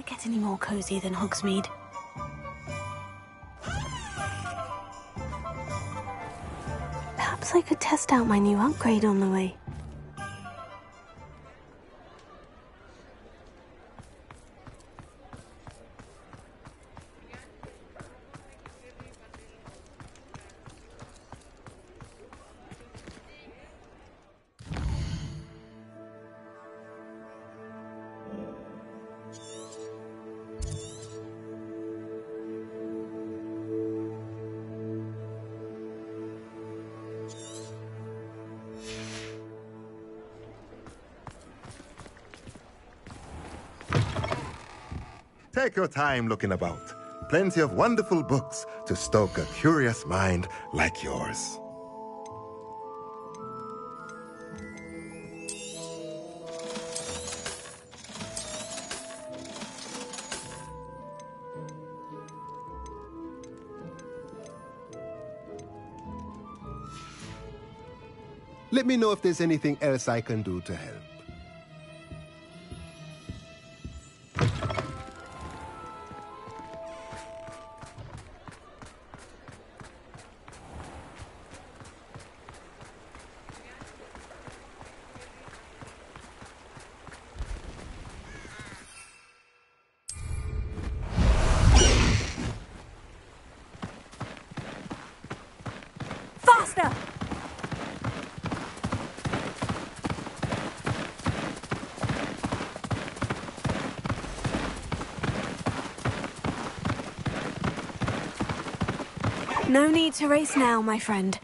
it get any more cozy than Hogsmeade? Perhaps I could test out my new upgrade on the way. Take your time looking about. Plenty of wonderful books to stoke a curious mind like yours. Let me know if there's anything else I can do to help. Faster! No need to race now, my friend.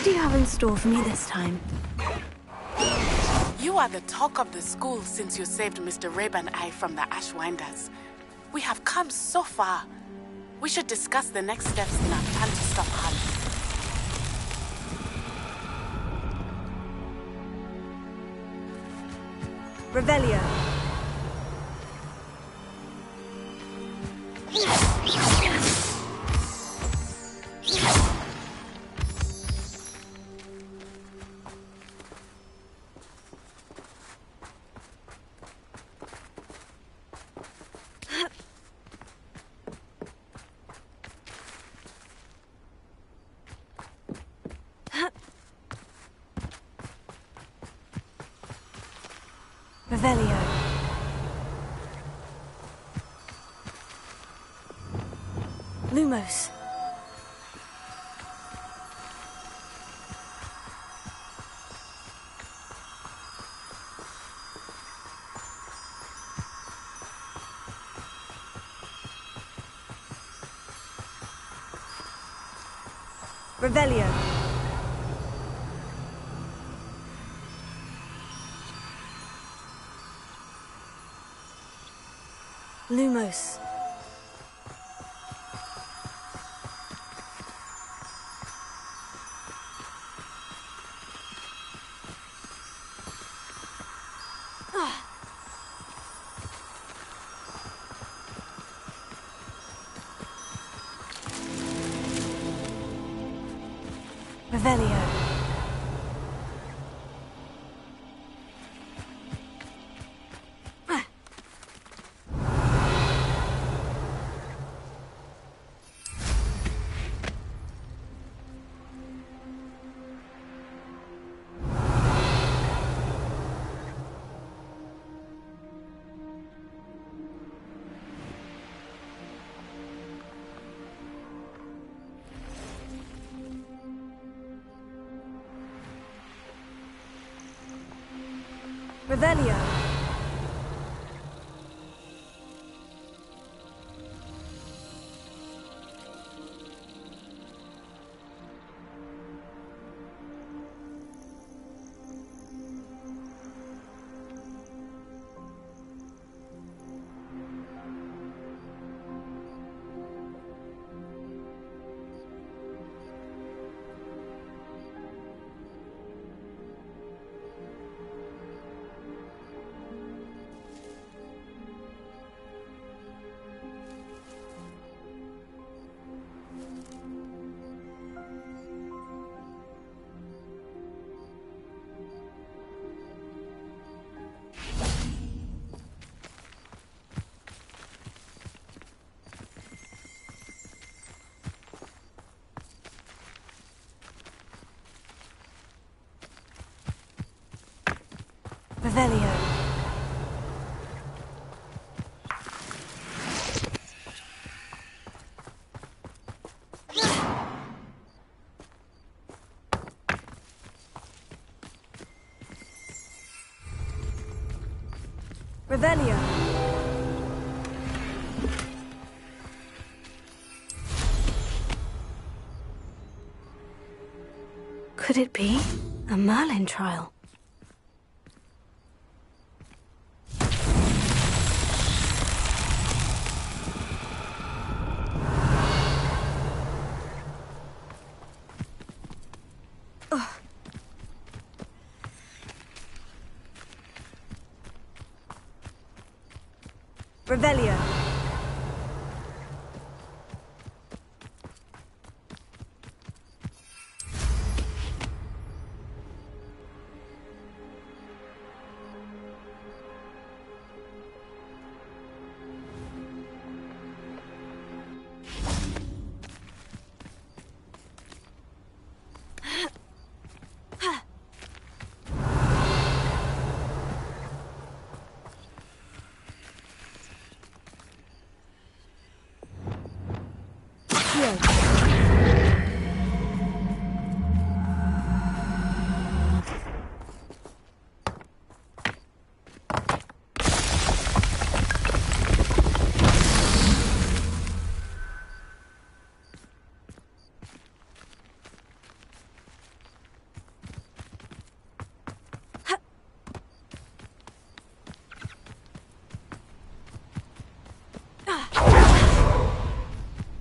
What do you have in store for me this time? You are the talk of the school since you saved Mr. Rabe and I from the Ashwinders. We have come so far. We should discuss the next steps in our plan to stop Harley. Revelio. Revelio. Lumos. Revelio. Lumos. Revelio. Revelio. Revelio. Revelio. Could it be a Merlin trial? Revelio.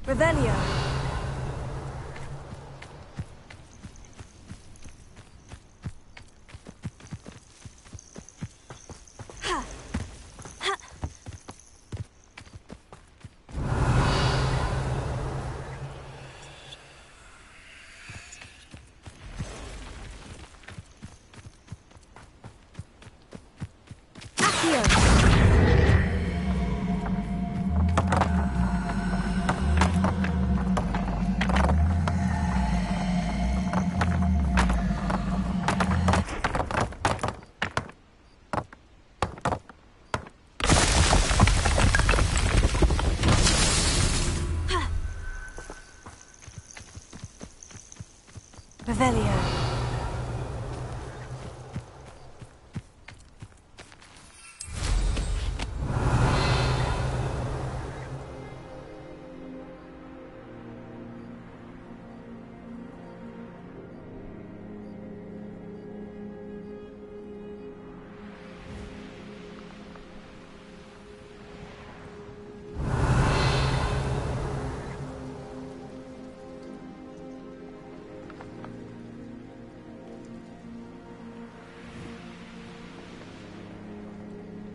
Revelio. Revelio.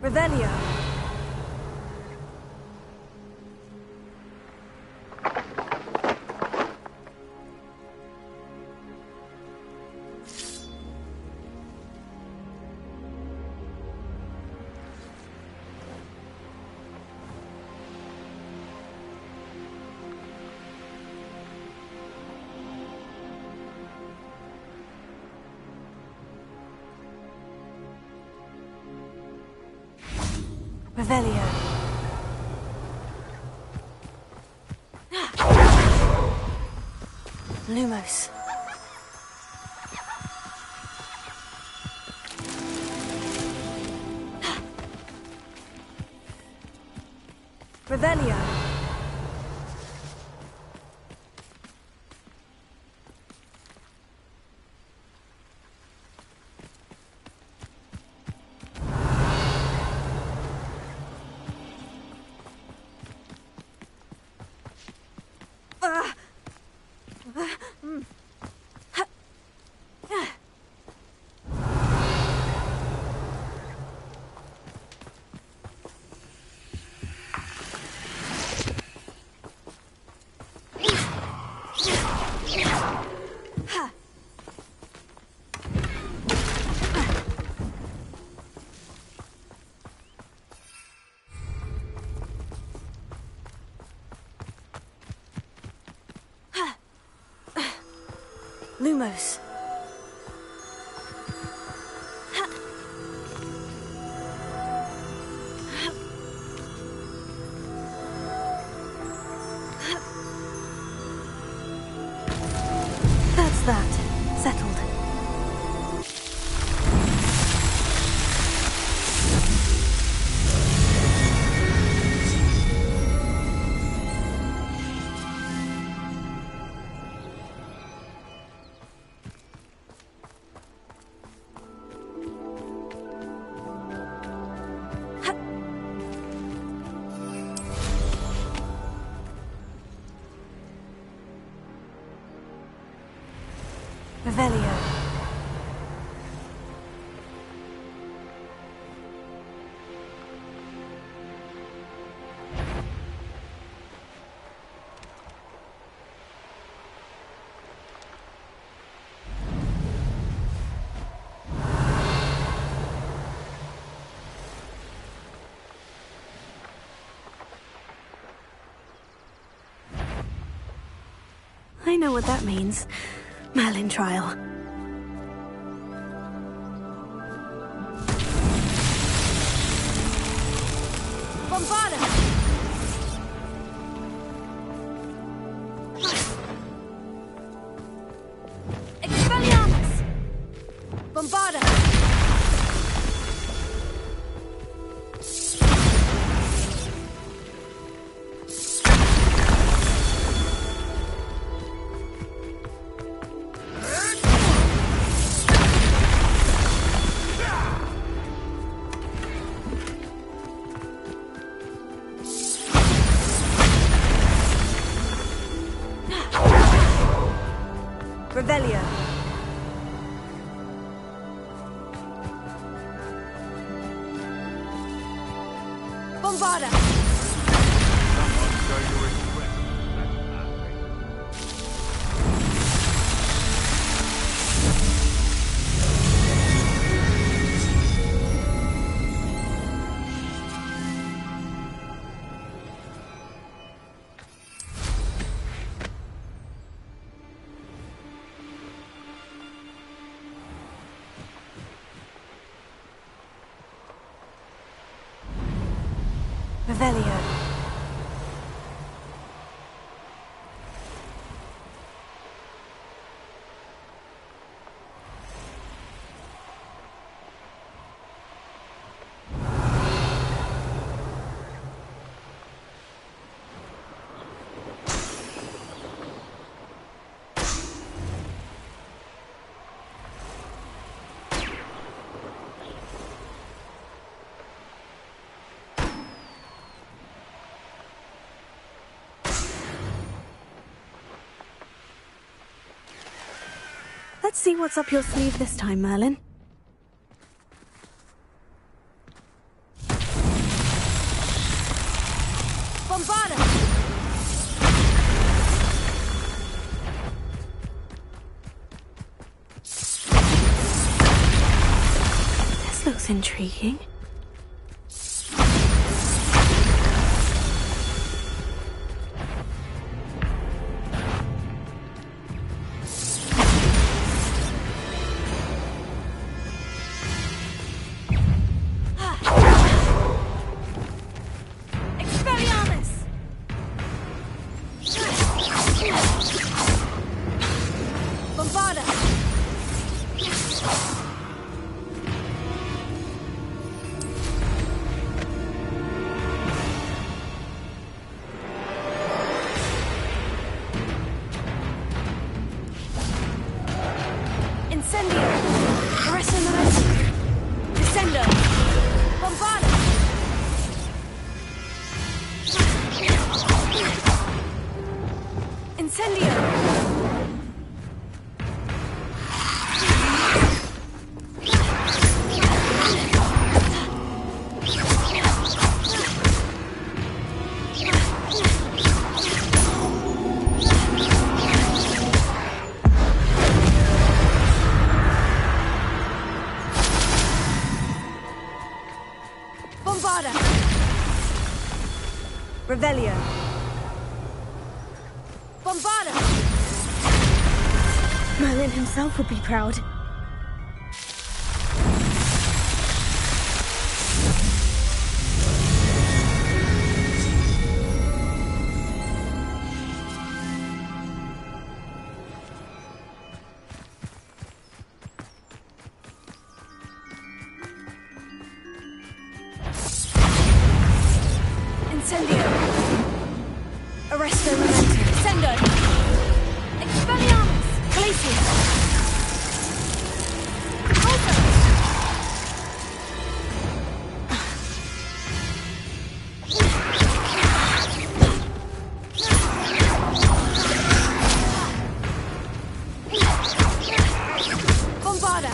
Revelio. Revelio. Lumos. Revelio. Lumos. That's that. Settled. Revelio. I know what that means. Merlin trial. Bombarda! Expelliarmus! Bombarda! Revelio. Bombarda. Revelio. Let's see what's up your sleeve this time, Merlin. Bombarda! This looks intriguing. Bombarda! Revelio. Bombarda! Merlin himself would be proud. Incendio! Arresto Memento! Sendo! Expelliarmus! Glacius! Alto! Bombarda!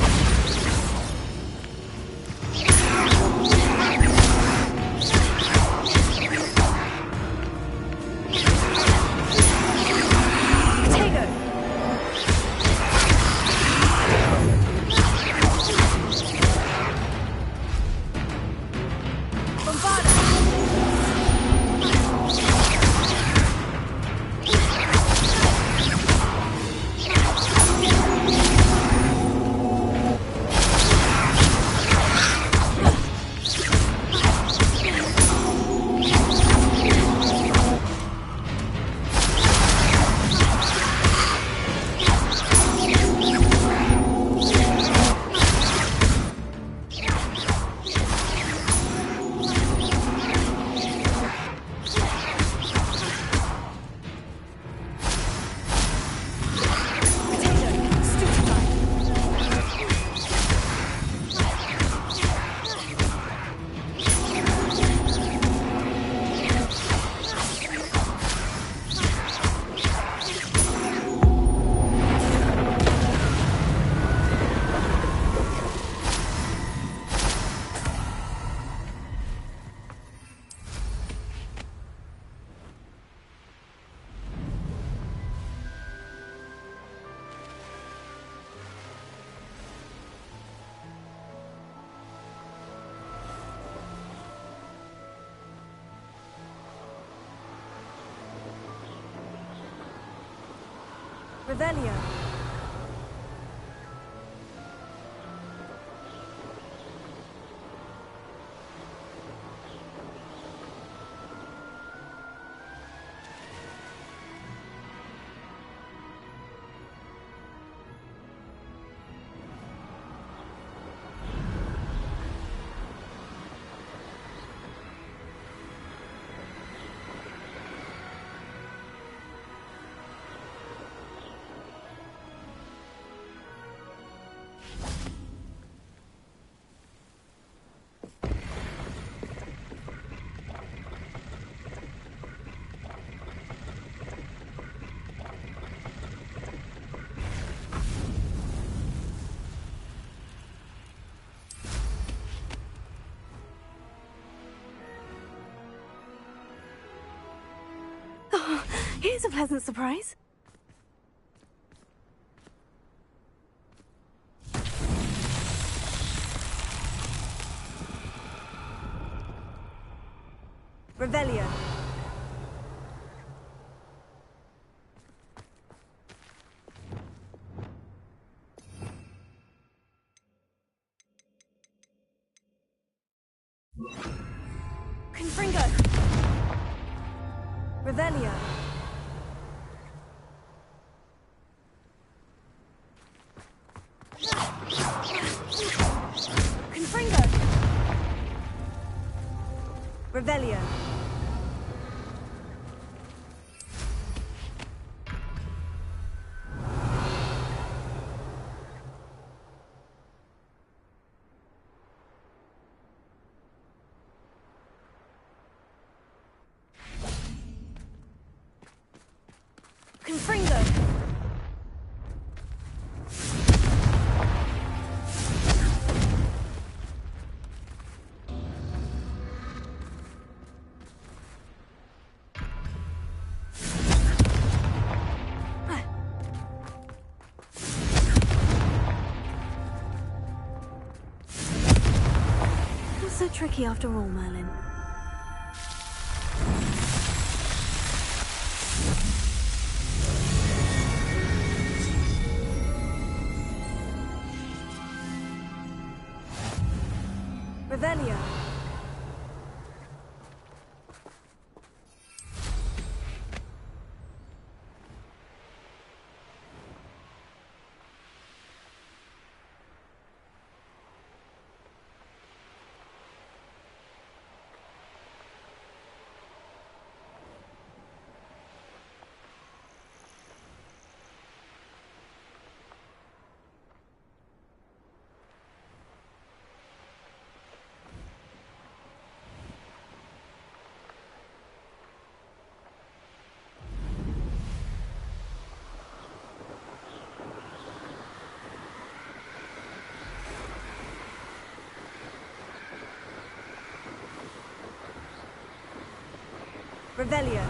Revelio. Oh, here's a pleasant surprise. Revelio. Confringo. Revelio. Confringo. Revelio. Confringo! Not so tricky after all, Merlin. Revelio. Revelio.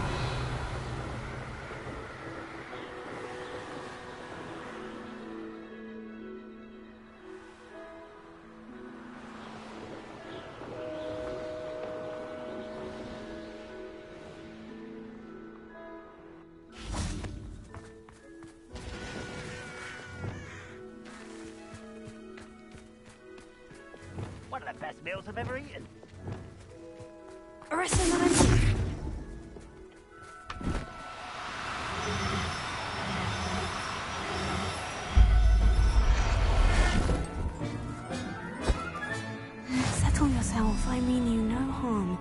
One of the best meals I've ever eaten. Arresto Momenti. Settle yourself. I mean you no harm.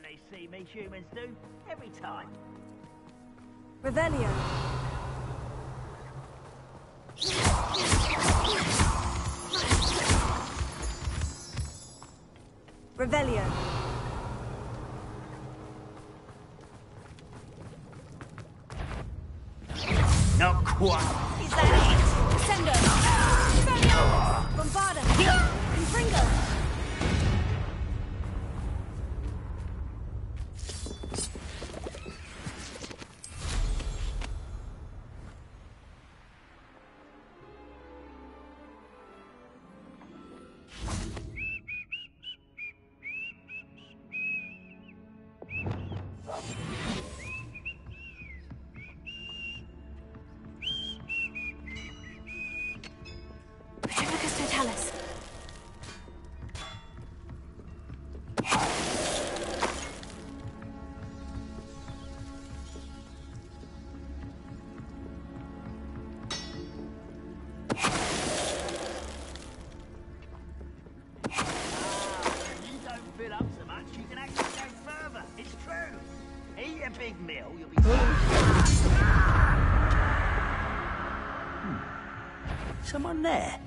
they see me, humans do. Every time. Revelio. Revelio. Not quite. Is that it? Sendo. Revelio. Bombarda. Confringo. Petrificus Totalis. You don't fill up so much, you can actually go further. It's true. Eat a big meal, you'll be Someone there?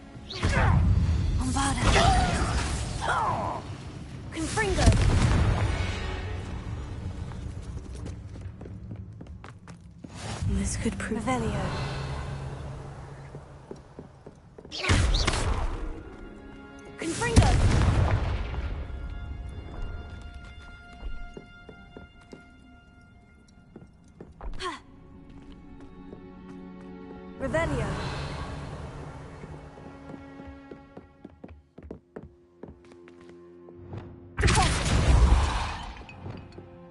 Bombarda. Confringo. This could prove Revelio. Confringo. Ha. Revelio.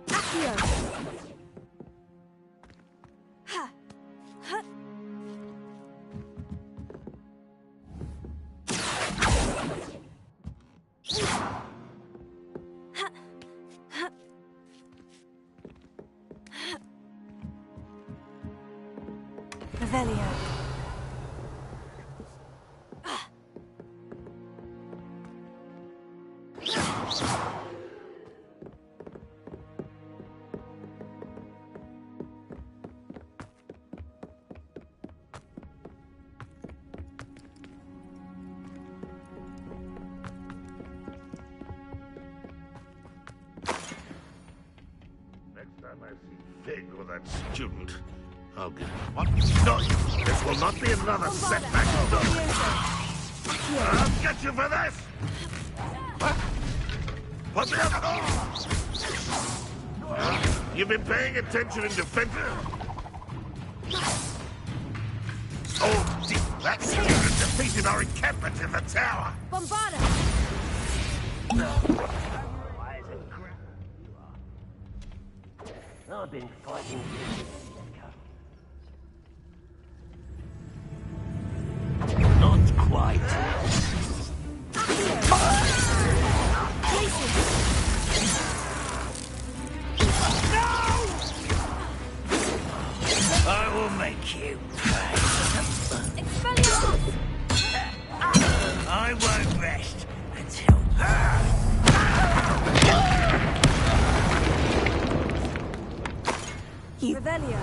Accio. Ha. Ha. Ha. Ha. Revelio. Next time I see Fig or that student, I'll give him one. No, this will not be another setback. No. I'll get you for this! What? What the hell? You've been paying attention in defense? Oh, dear, that student defeated our encampment in the tower! Bombarda. Why is it crap? You are. I've been fighting Not quite. I will make you pay. Expelliarmus. I won't rest until Revelio.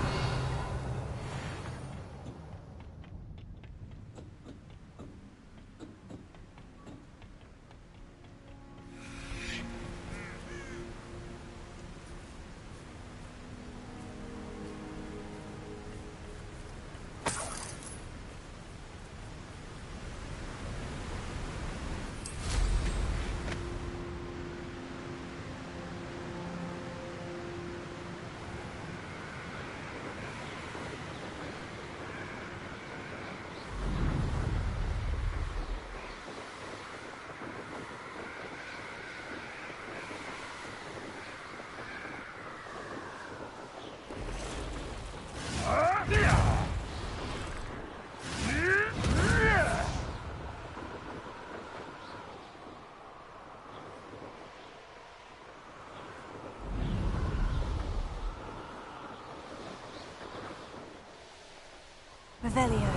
Revelio.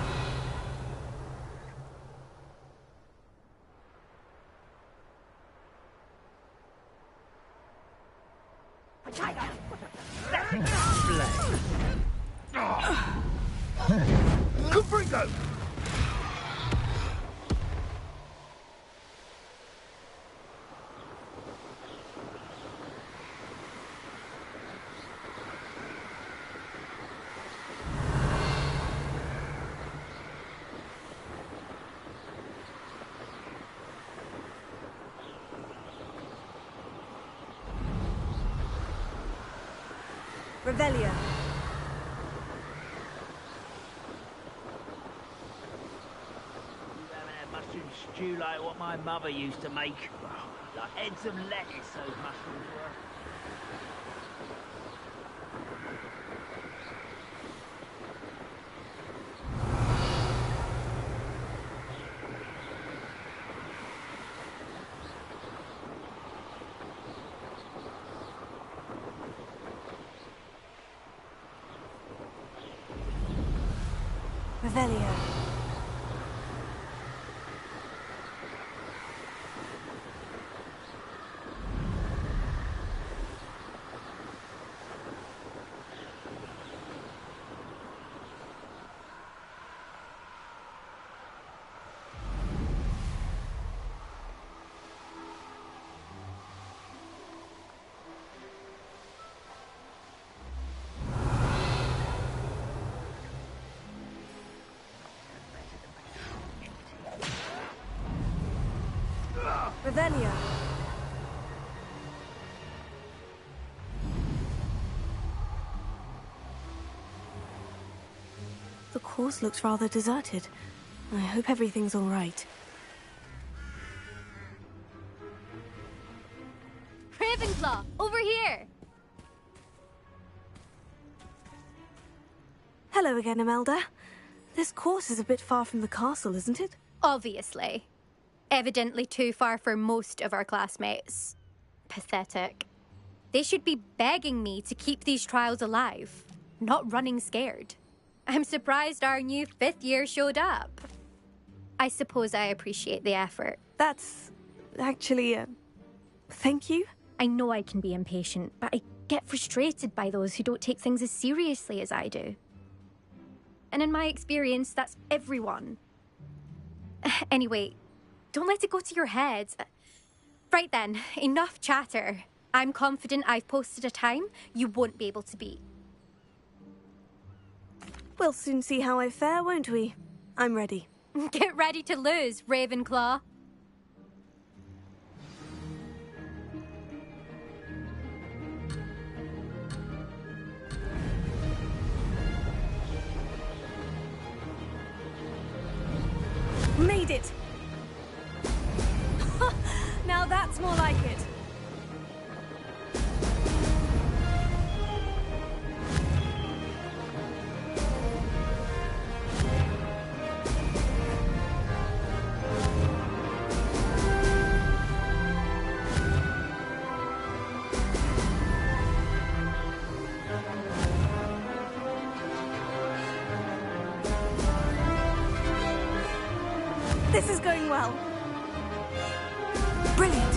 Confringo! Revelia. You haven't had mushroom stew like what my mother used to make. Like heads of lettuce, those mushrooms were. Revelia. Revelia. The course looks rather deserted. I hope everything's all right. Ravenclaw, over here! Hello again, Imelda. This course is a bit far from the castle, isn't it? Obviously. Evidently too far for most of our classmates. Pathetic. They should be begging me to keep these trials alive, not running scared. I'm surprised our new 5th year showed up. I suppose I appreciate the effort. That's actually, thank you. I know I can be impatient, but I get frustrated by those who don't take things as seriously as I do. And in my experience, that's everyone. Anyway, don't let it go to your head. Right then, enough chatter. I'm confident I've posted a time you won't be able to beat. We'll soon see how I fare, won't we? I'm ready. Get ready to lose, Ravenclaw. Made it! Now that's more like it. This is going well. Brilliant.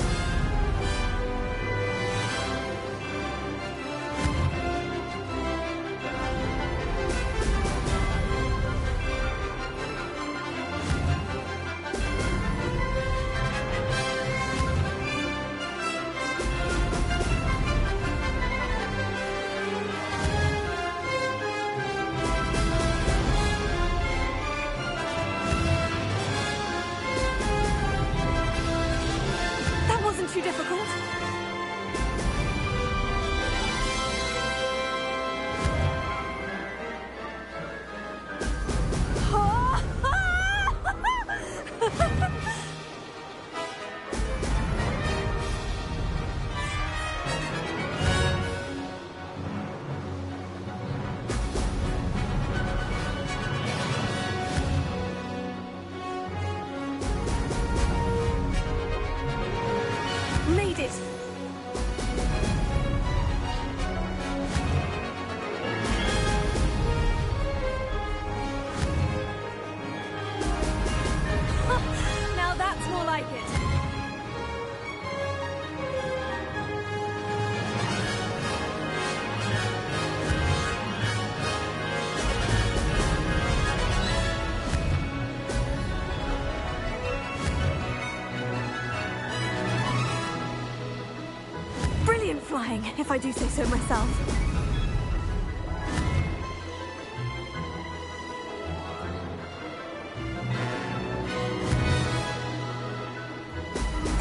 if I do say so myself.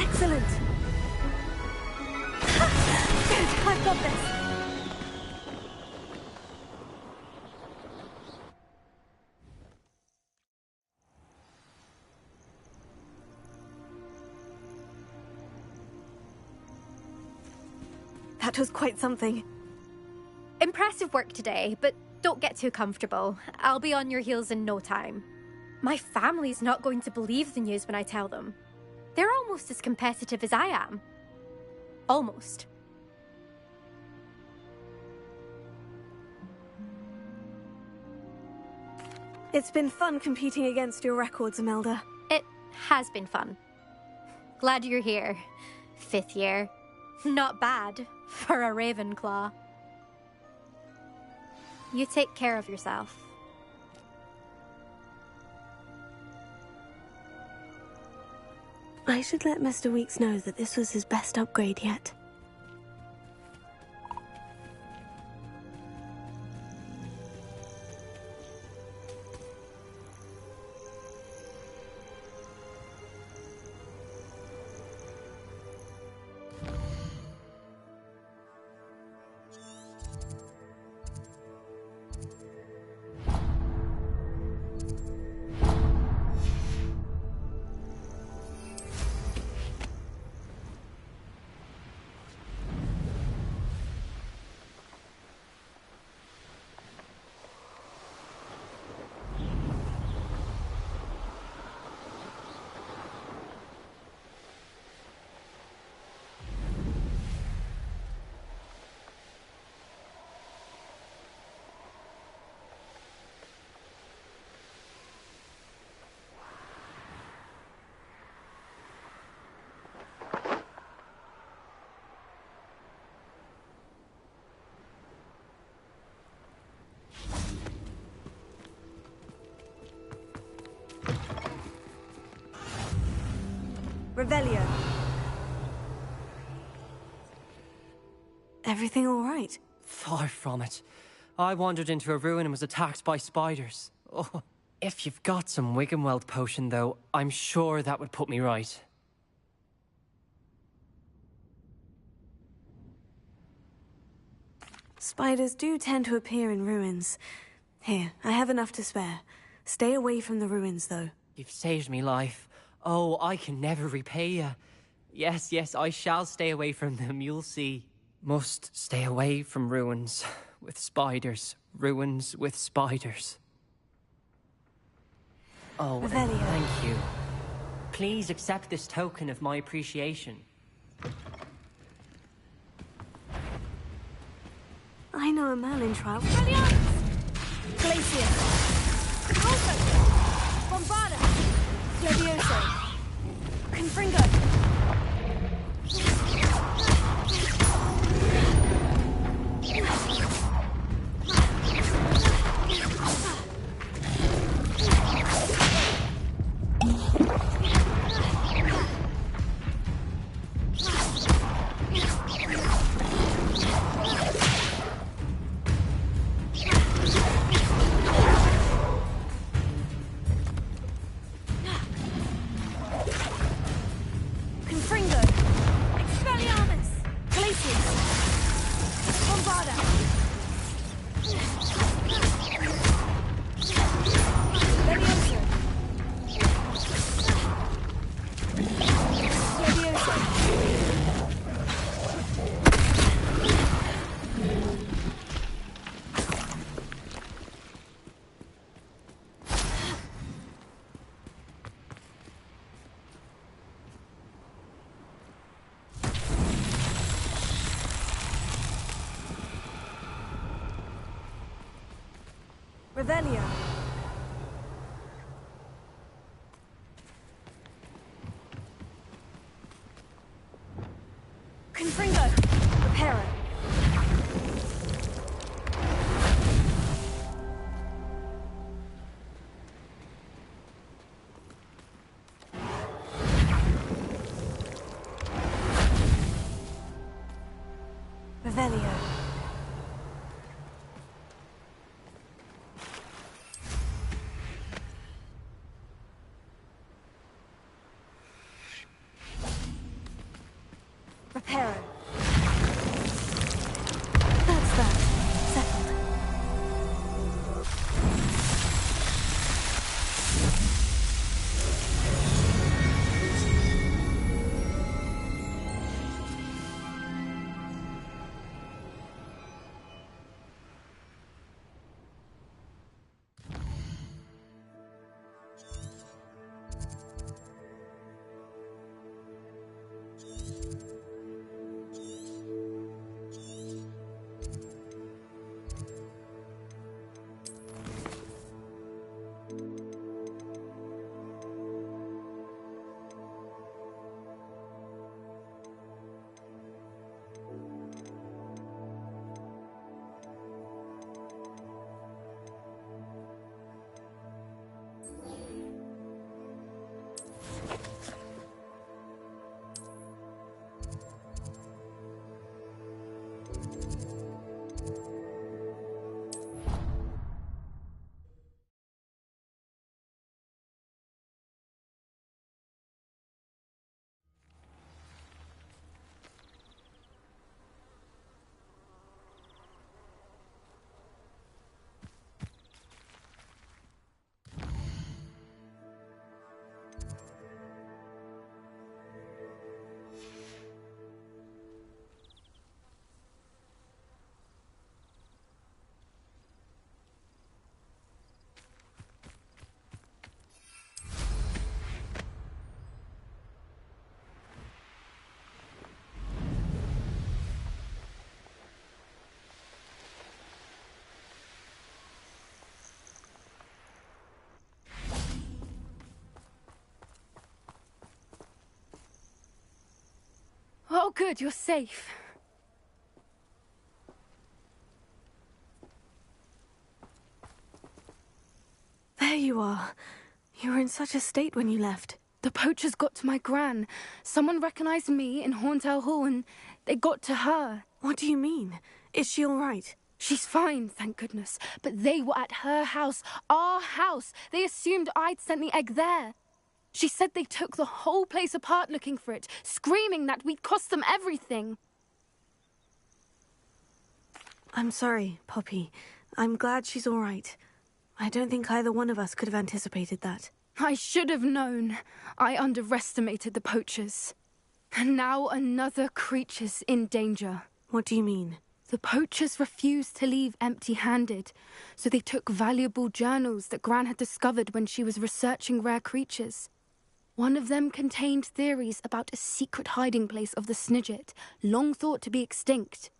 Excellent. Good, I've got this. That was quite something. Impressive work today, but don't get too comfortable. I'll be on your heels in no time. My family's not going to believe the news when I tell them. They're almost as competitive as I am. Almost. It's been fun competing against your records, Imelda. It has been fun. Glad you're here. 5th year. Not bad for a Ravenclaw. You take care of yourself. I should let Mr. Weeks know that this was his best upgrade yet. Revelio. Everything all right? Far from it. I wandered into a ruin and was attacked by spiders. Oh, if you've got some Wiggenweld potion, though, I'm sure that would put me right. Spiders do tend to appear in ruins. Here, I have enough to spare. Stay away from the ruins, though. You've saved me life. Oh, I can never repay you. Yes, yes, I shall stay away from them, you'll see. Must stay away from ruins with spiders. Ruins with spiders. Oh, Revelio. thank you. Please accept this token of my appreciation. I know a man in trial. Glacier. Alpha. Bombarda. Levioso. Confringo. Confringo. Expelliarmus. Glacius. Bombarda. Levioso. Levioso. Revelio. Confringo. Reparo. Revelio. Hera. That's that. Settled. Oh, good, you're safe. There you are. You were in such a state when you left. The poachers got to my gran. Someone recognized me in Horntail Hall and they got to her. What do you mean? Is she all right? She's fine, thank goodness. But they were at her house, our house. They assumed I'd sent the egg there. She said they took the whole place apart looking for it, screaming that we'd cost them everything. I'm sorry, Poppy. I'm glad she's all right. I don't think either one of us could have anticipated that. I should have known. I underestimated the poachers. And now another creature's in danger. What do you mean? The poachers refused to leave empty-handed, so they took valuable journals that Gran had discovered when she was researching rare creatures. One of them contained theories about a secret hiding place of the Snidget, long thought to be extinct.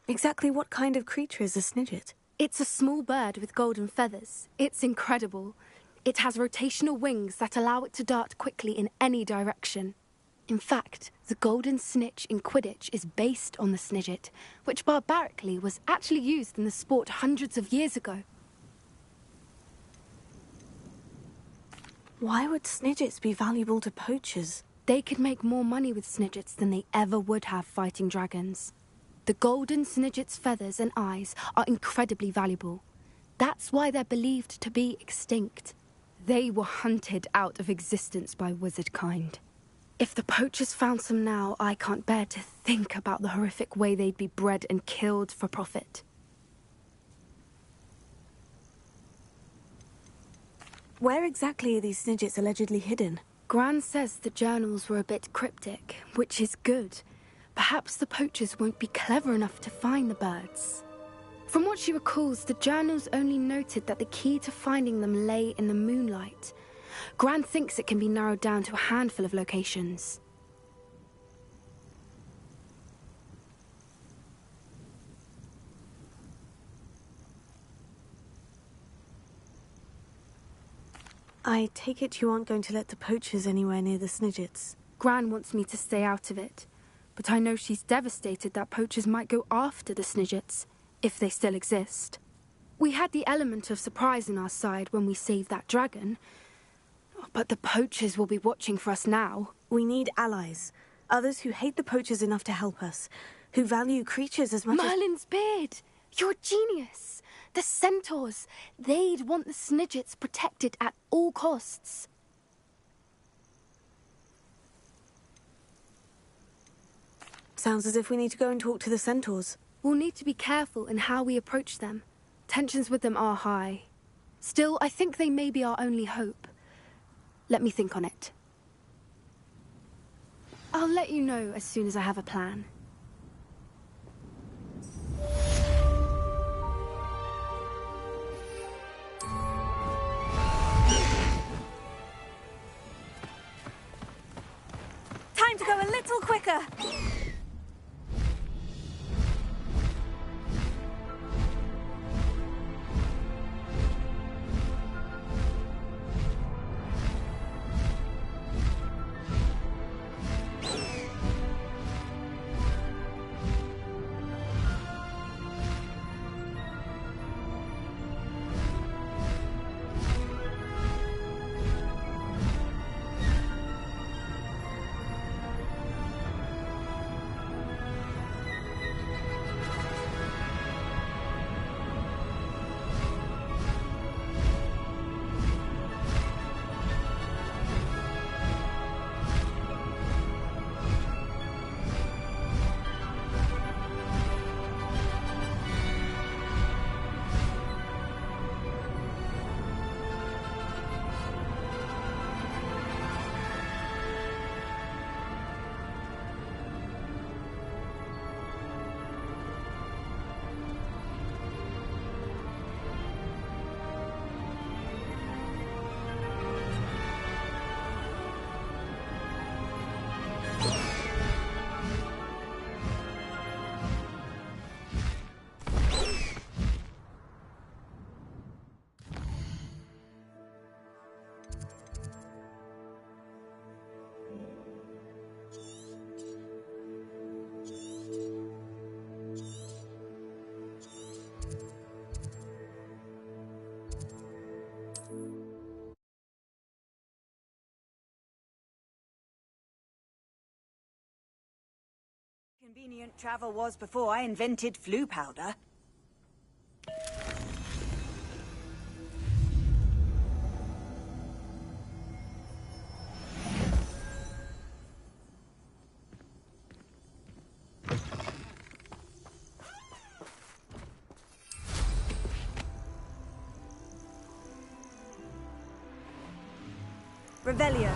Exactly what kind of creature is a Snidget? It's a small bird with golden feathers. It's incredible. It has rotational wings that allow it to dart quickly in any direction. In fact, the golden snitch in Quidditch is based on the Snidget, which barbarically was actually used in the sport hundreds of years ago. Why would Snidgets be valuable to poachers? They could make more money with Snidgets than they ever would have fighting dragons. The golden Snidget's feathers and eyes are incredibly valuable. That's why they're believed to be extinct. They were hunted out of existence by wizard kind. If the poachers found some now, I can't bear to think about the horrific way they'd be bred and killed for profit. Where exactly are these Snidgets allegedly hidden? Gran says the journals were a bit cryptic, which is good. Perhaps the poachers won't be clever enough to find the birds. From what she recalls, the journals only noted that the key to finding them lay in the moonlight. Gran thinks it can be narrowed down to a handful of locations. I take it you aren't going to let the poachers anywhere near the Snidgets. Gran wants me to stay out of it, but I know she's devastated that poachers might go after the Snidgets, if they still exist. We had the element of surprise on our side when we saved that dragon, but the poachers will be watching for us now. We need allies. Others who hate the poachers enough to help us. Who value creatures as much as... Merlin's beard! You're a genius! The centaurs! They'd want the Snidgets protected at all costs. Sounds as if we need to go and talk to the centaurs. We'll need to be careful in how we approach them. Tensions with them are high. Still, I think they may be our only hope. Let me think on it. I'll let you know as soon as I have a plan. Time to go a little quicker! Convenient travel was before I invented flu powder. Revelio.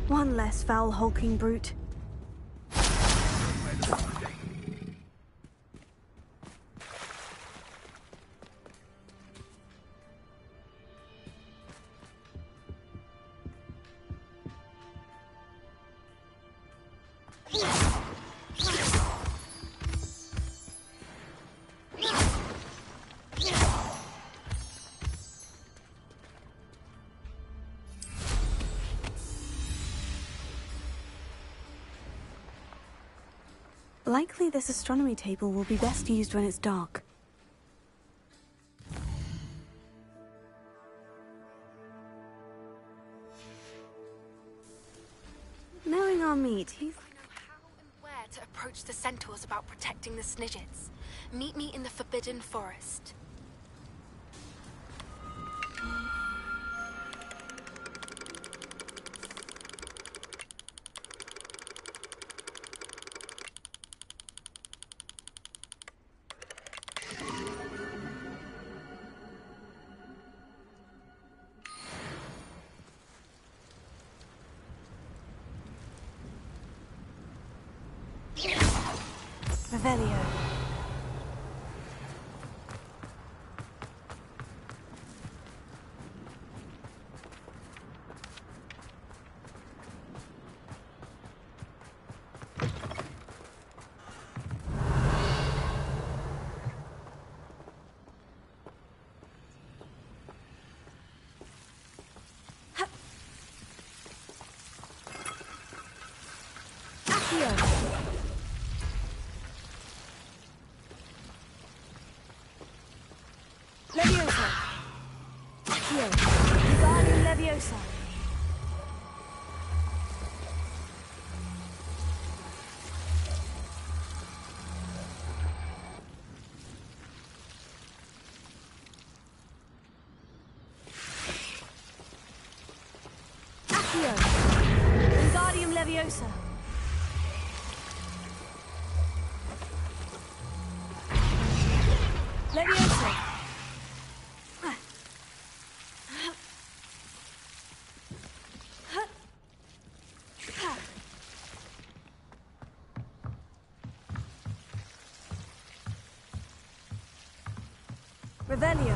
One less foul hulking brute. Likely this astronomy table will be best used when it's dark. Knowing our meat, you... I know how and where to approach the centaurs about protecting the Snidgets. Meet me in the Forbidden Forest. Revelio. Leviosa. Accio. Wingardium Leviosa. Accio. Wingardium Leviosa. Leviosa. Revelio.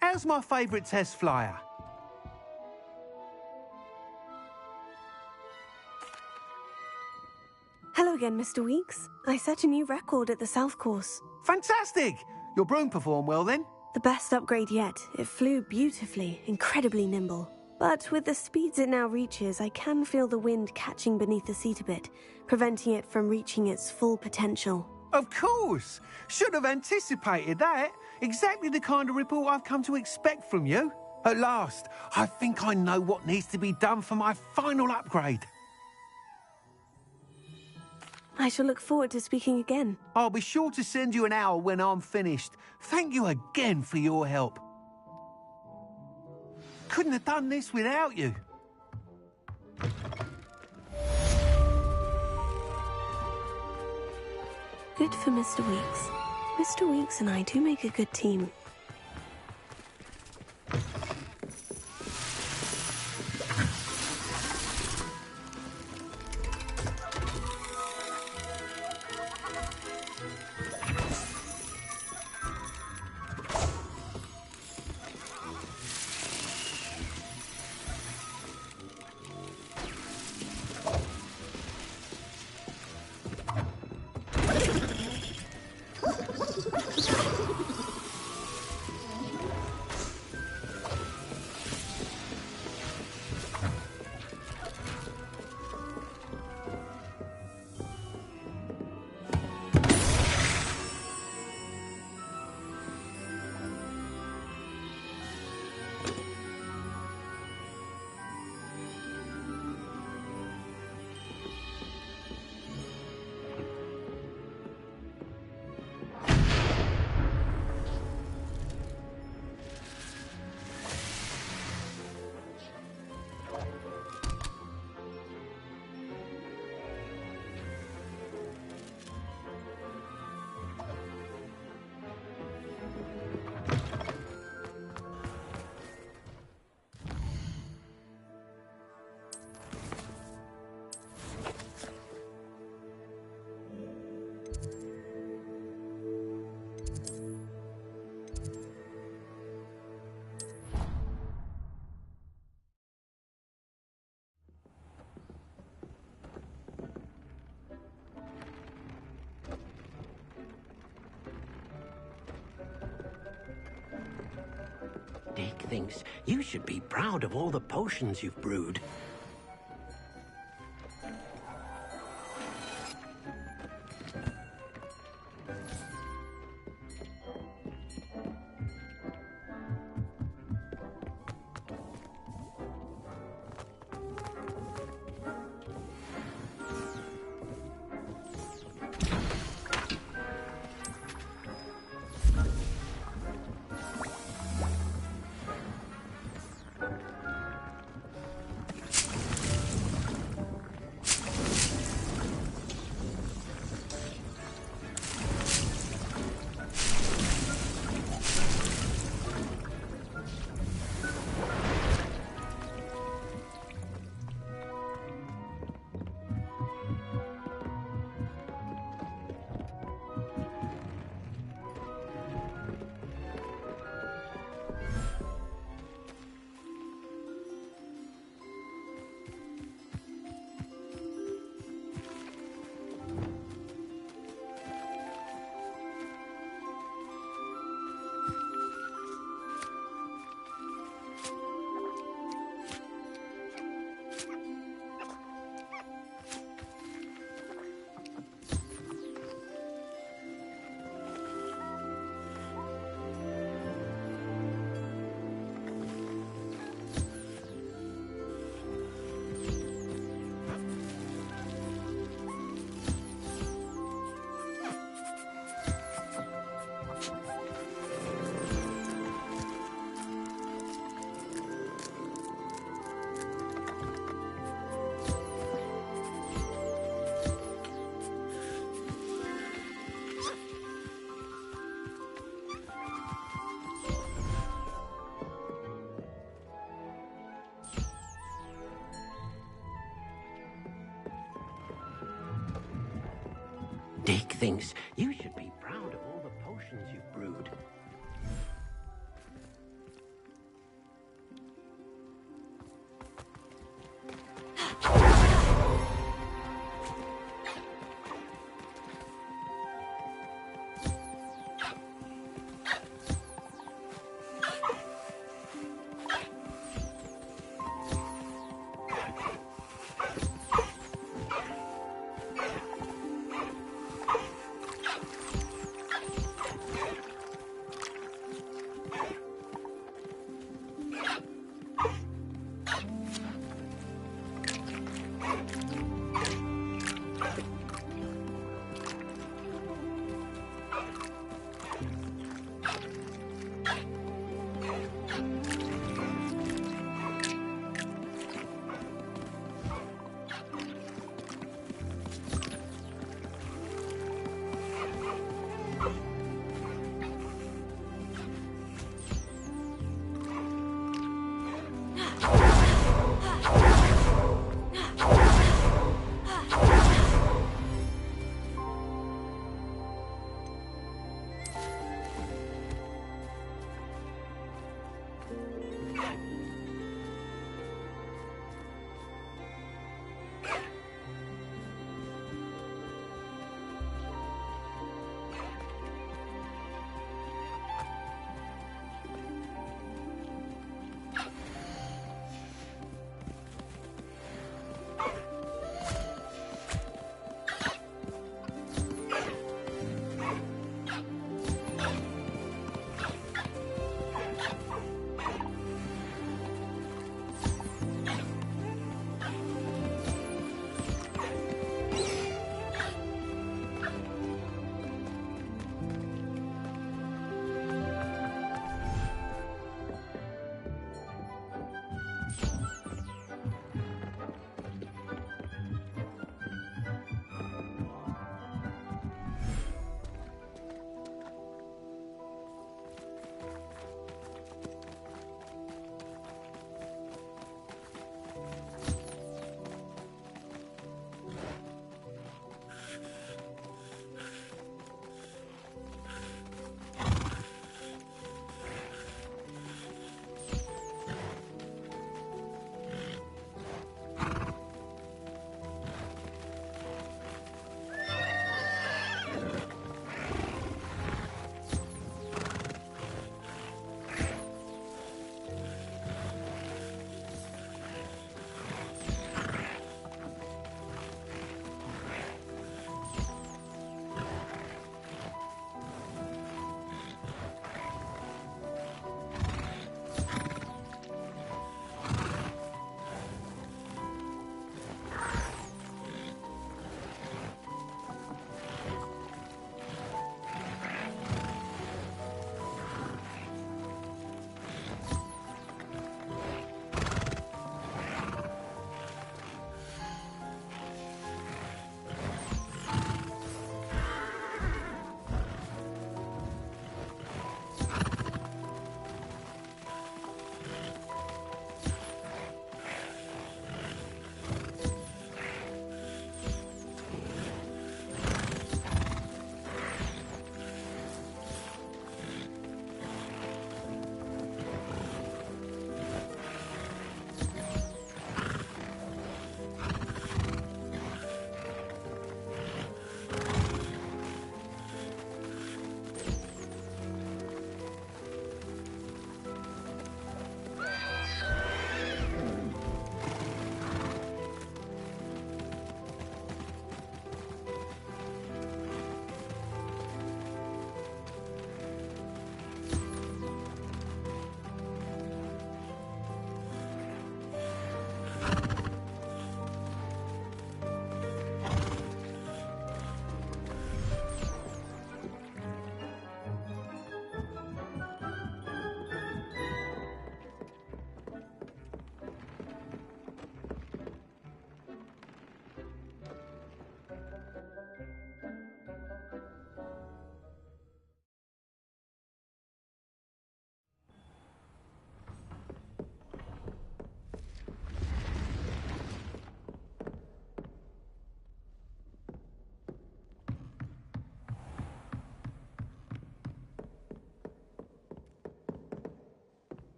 How's my favourite test flyer? Hello again, Mr. Weeks. I set a new record at the South Course. Fantastic! Your broom performed well then? The best upgrade yet. It flew beautifully, incredibly nimble. But with the speeds it now reaches, I can feel the wind catching beneath the seat a bit, preventing it from reaching its full potential. Of course! Should have anticipated that. Exactly the kind of report I've come to expect from you. At last, I think I know what needs to be done for my final upgrade. I shall look forward to speaking again. I'll be sure to send you an hour when I'm finished. Thank you again for your help. Couldn't have done this without you. Good for Mr. Weeks. Mr. Weeks and I do make a good team. thinks you should be proud of all the potions you've brewed. Dick thinks you should be proud of all the potions you've brewed.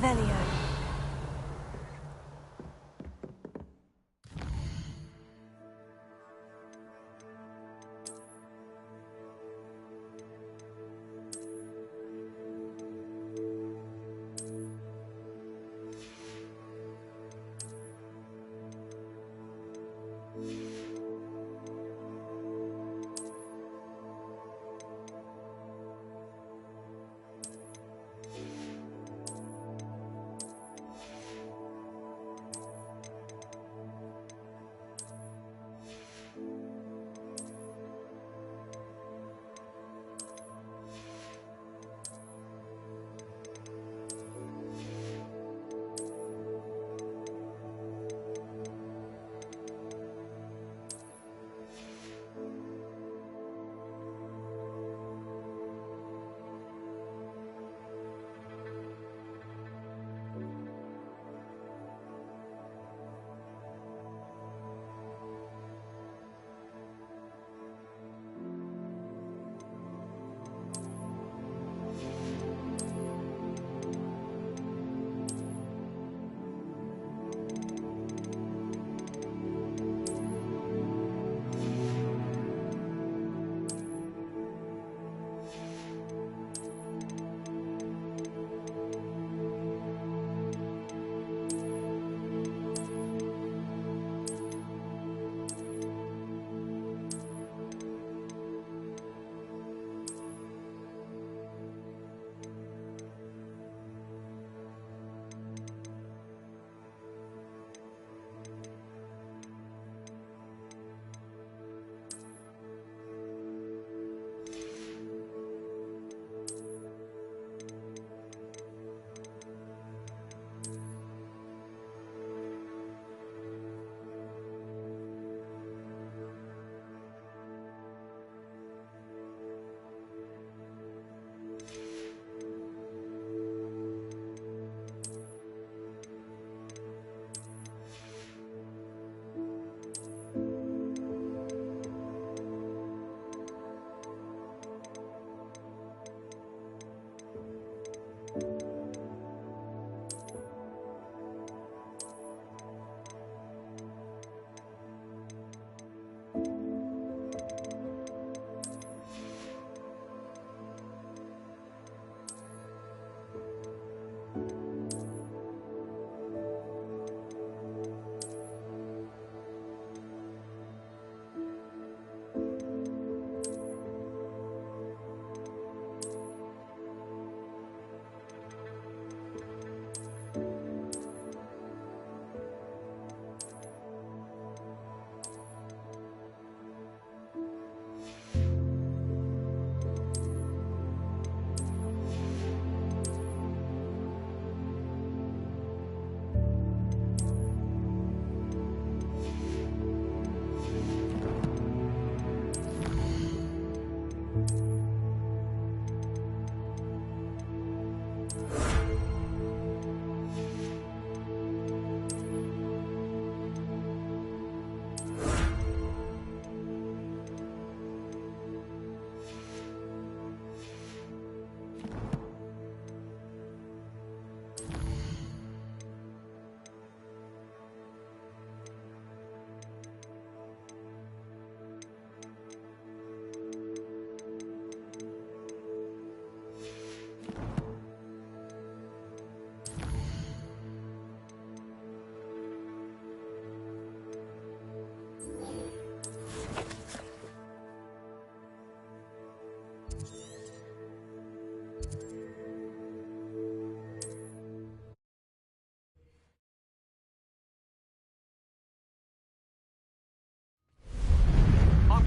Revelio.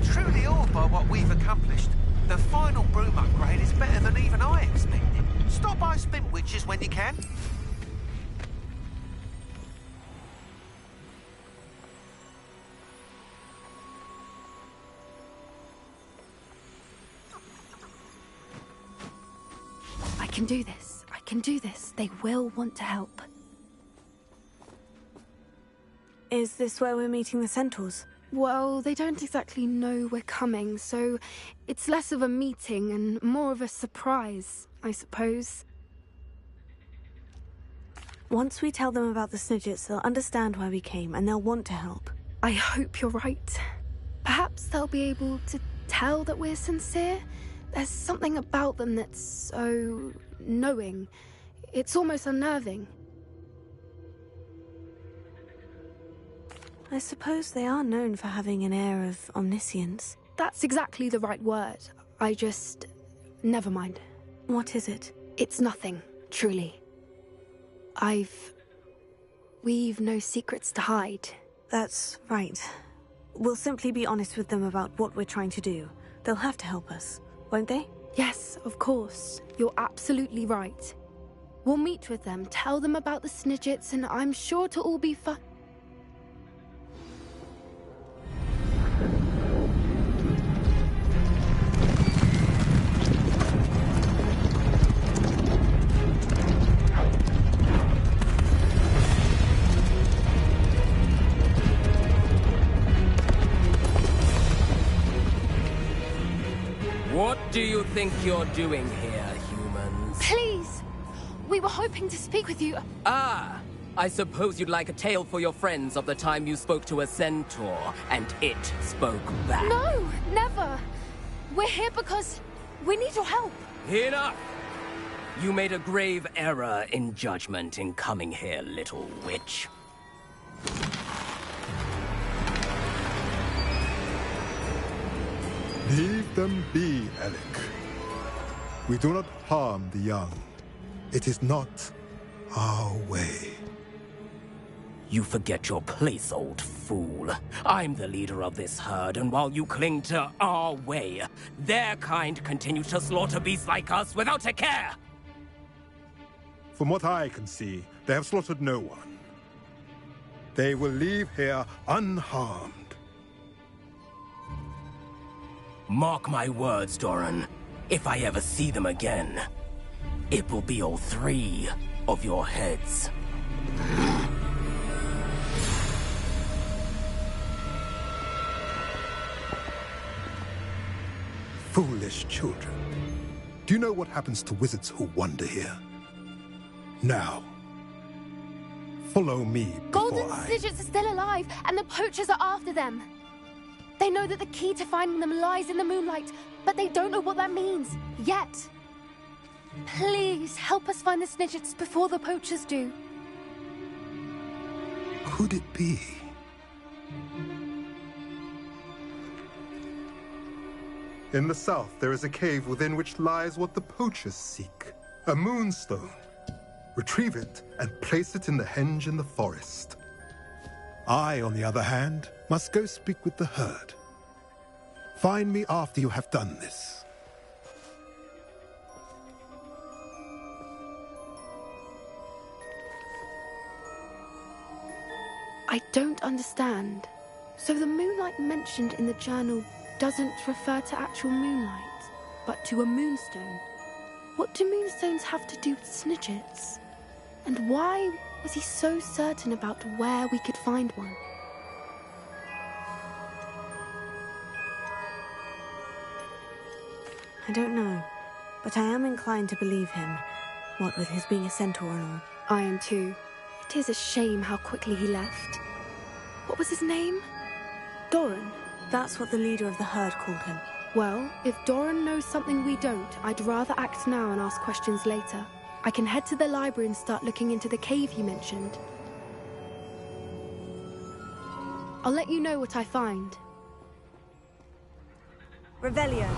Truly awed by what we've accomplished. The final broom upgrade is better than even I expected. Stop by Spintwitches when you can. I can do this. I can do this. They will want to help. Is this where we're meeting the Centaurs? Well, they don't exactly know we're coming, so it's less of a meeting and more of a surprise, I suppose. Once we tell them about the Snidgets, they'll understand why we came, and they'll want to help. I hope you're right. Perhaps they'll be able to tell that we're sincere. There's something about them that's so knowing. It's almost unnerving. I suppose they are known for having an air of omniscience. That's exactly the right word. Never mind. What is it? It's nothing, truly. We've no secrets to hide. That's right. We'll simply be honest with them about what we're trying to do. They'll have to help us, won't they? Yes, of course. You're absolutely right. We'll meet with them, tell them about the Snidgets, and I'm sure to all be fine. What do you think you're doing here, humans? Please! We were hoping to speak with you. Ah! I suppose you'd like a tale for your friends of the time you spoke to a centaur, and it spoke back. No! Never! We're here because we need your help. Enough! You made a grave error in judgment in coming here, little witch. Leave them be, Alec. We do not harm the young. It is not our way. You forget your place, old fool. I'm the leader of this herd, and while you cling to our way, their kind continue to slaughter beasts like us without a care! From what I can see, they have slaughtered no one. They will leave here unharmed. Mark my words, Doran. If I ever see them again, it will be all 3 of your heads. Foolish children. Do you know what happens to wizards who wander here? Now, follow me before Golden Snidgets are still alive, and the poachers are after them. They know that the key to finding them lies in the moonlight, but they don't know what that means, yet. Please, help us find the Snidgets before the poachers do. Could it be? In the south, there is a cave within which lies what the poachers seek. A moonstone. Retrieve it and place it in the henge in the forest. I, on the other hand, must go speak with the herd. Find me after you have done this. I don't understand. So the moonlight mentioned in the journal doesn't refer to actual moonlight, but to a moonstone. What do moonstones have to do with Snidgets? And why was he so certain about where we could find one? I don't know, but I am inclined to believe him, what with his being a centaur and all. I am too. It is a shame how quickly he left. What was his name? Doran. That's what the leader of the herd called him. Well, if Doran knows something we don't, I'd rather act now and ask questions later. I can head to the library and start looking into the cave you mentioned. I'll let you know what I find. Revelio.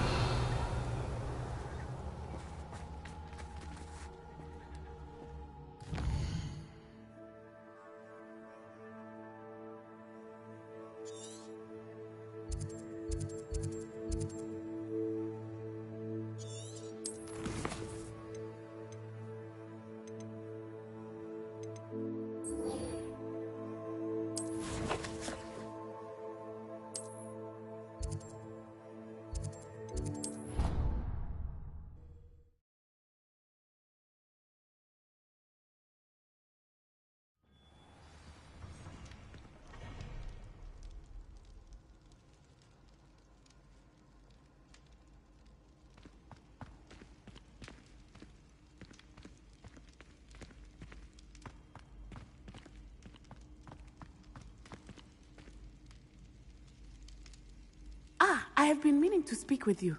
I have been meaning to speak with you.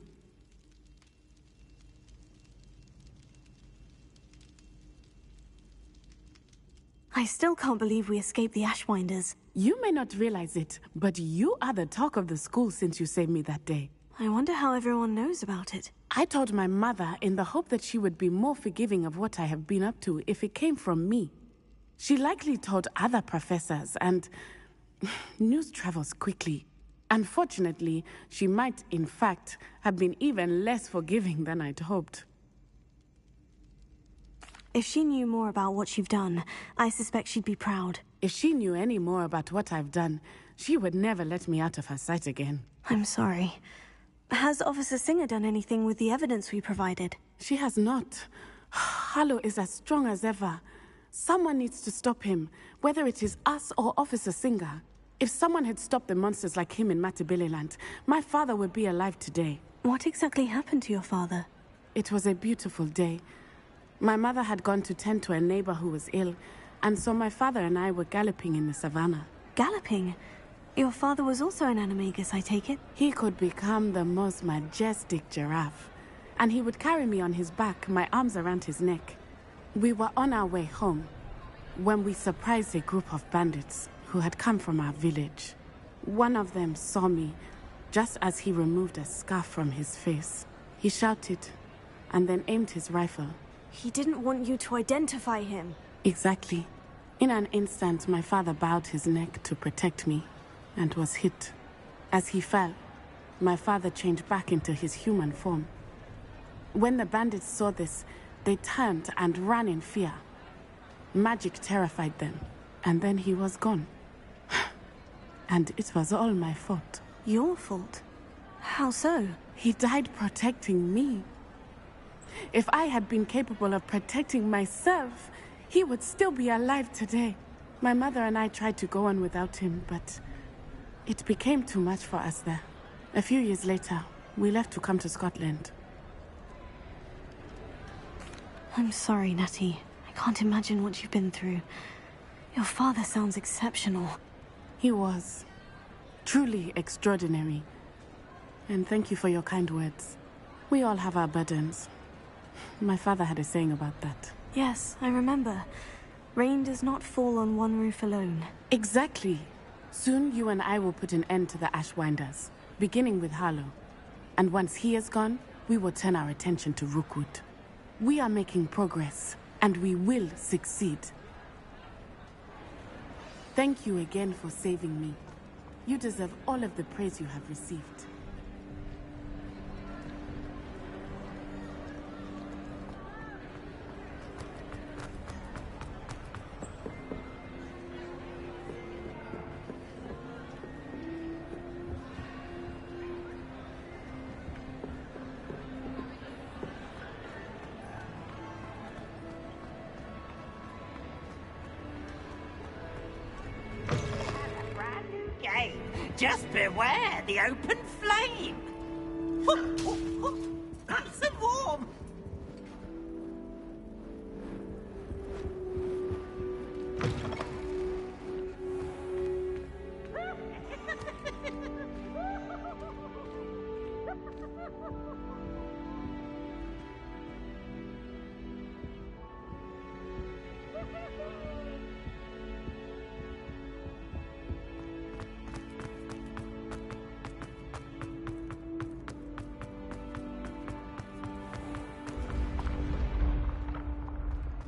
I still can't believe we escaped the Ashwinders. You may not realize it, but you are the talk of the school since you saved me that day. I wonder how everyone knows about it. I told my mother in the hope that she would be more forgiving of what I have been up to if it came from me. She likely told other professors, and news travels quickly. Unfortunately, she might, in fact, have been even less forgiving than I'd hoped. If she knew more about what you've done, I suspect she'd be proud. If she knew any more about what I've done, she would never let me out of her sight again. I'm sorry. Has Officer Singer done anything with the evidence we provided? She has not. Harlow is as strong as ever. Someone needs to stop him, whether it is us or Officer Singer. If someone had stopped the monsters like him in Matabeleland, my father would be alive today. What exactly happened to your father? It was a beautiful day. My mother had gone to tend to a neighbor who was ill, and so my father and I were galloping in the savannah. Galloping? Your father was also an animagus, I take it? He could become the most majestic giraffe, and he would carry me on his back, my arms around his neck. We were on our way home when we surprised a group of bandits who had come from our village. One of them saw me just as he removed a scarf from his face. He shouted and then aimed his rifle. He didn't want you to identify him. Exactly. In an instant, my father bowed his neck to protect me and was hit. As he fell, my father changed back into his human form. When the bandits saw this, they turned and ran in fear. Magic terrified them, and then he was gone. And it was all my fault. Your fault? How so? He died protecting me. If I had been capable of protecting myself, he would still be alive today. My mother and I tried to go on without him, but it became too much for us there. A few years later, we left to come to Scotland. I'm sorry, Natty. I can't imagine what you've been through. Your father sounds exceptional. He was. Truly extraordinary. And thank you for your kind words. We all have our burdens. My father had a saying about that. Yes, I remember. Rain does not fall on one roof alone. Exactly. Soon you and I will put an end to the Ashwinders, beginning with Harlow. And once he is gone, we will turn our attention to Rookwood. We are making progress, and we will succeed. Thank you again for saving me. You deserve all of the praise you have received. Just beware the open flame! Nice and warm!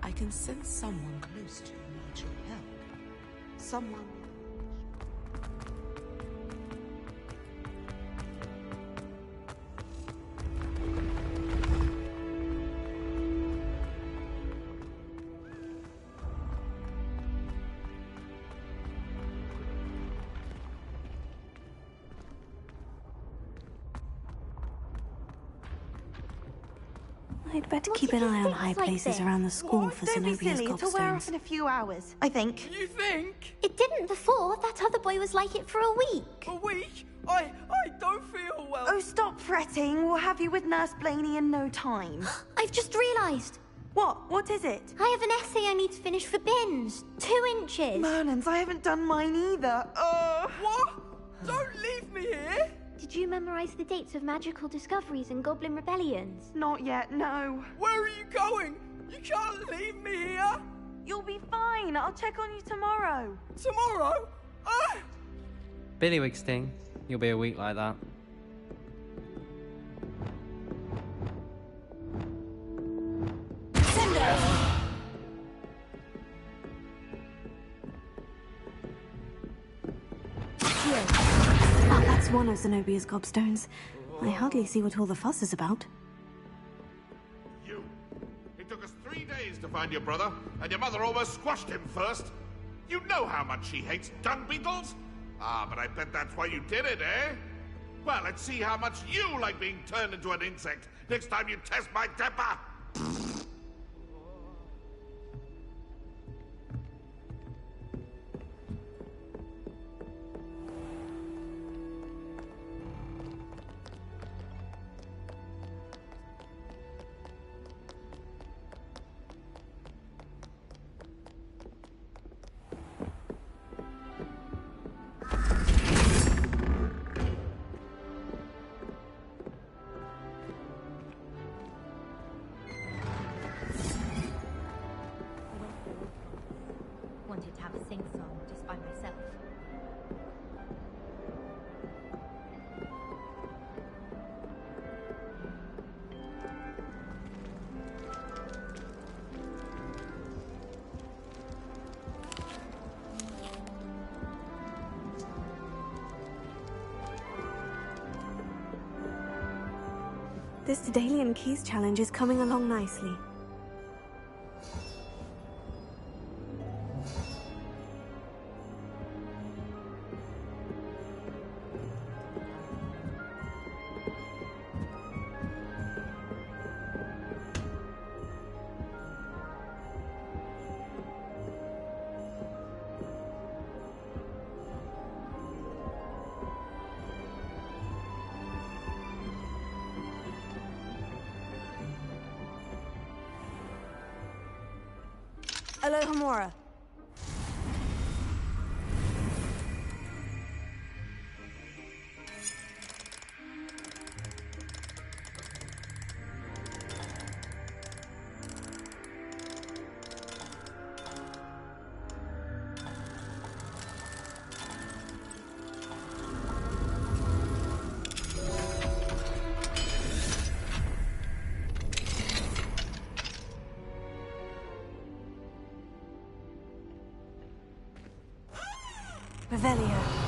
I can sense someone close to you needs your help. Someone. I'd better keep an eye on high places around the school for Zenobia's It'll wear off gobstones. in a few hours, I think. You think? It didn't before. That other boy was like it for a week. A week? I don't feel well. Oh, stop fretting. We'll have you with Nurse Blaney in no time. I've just realised. What? What is it? I have an essay I need to finish for bins. 2 inches. Merlins, I haven't done mine either. What? Don't leave me here. Did you memorize the dates of magical discoveries and goblin rebellions? Not yet, no. Where are you going? You can't leave me here! You'll be fine. I'll check on you tomorrow. Tomorrow? Ah! Billywig sting. You'll be a week like that. Ah, that's one of Zenobia's gobstones. I hardly see what all the fuss is about. You. It took us 3 days to find your brother, and your mother almost squashed him first. You know how much she hates dung beetles? Ah, but I bet that's why you did it, eh? Well, let's see how much you like being turned into an insect next time you test my temper! Wanted to have a sing-song just by myself. This Daedalian Keys challenge is coming along nicely. Alohomora. Revelio.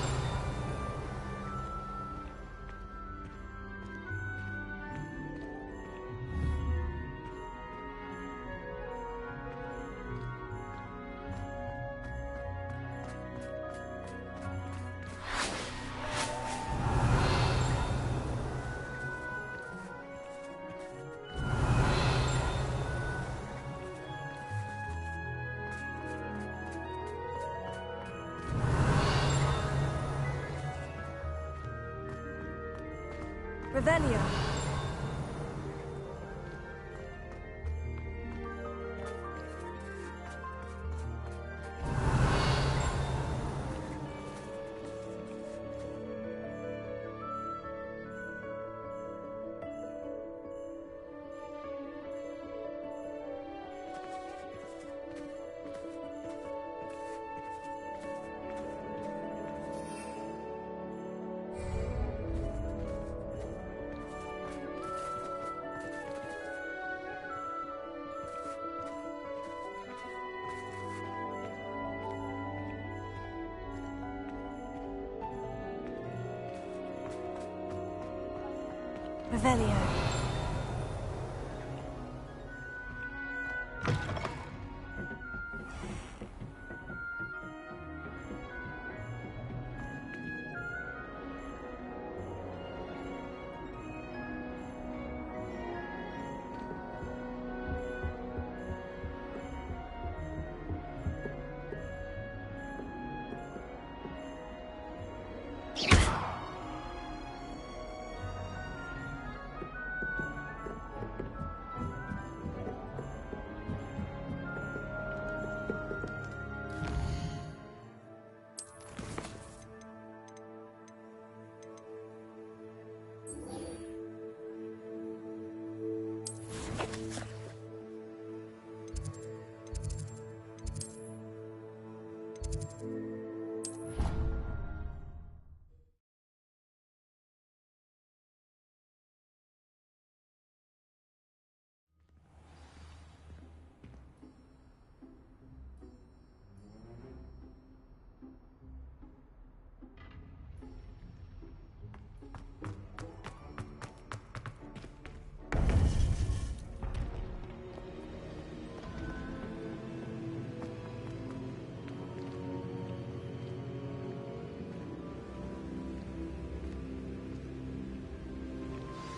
Revelio. Revelio.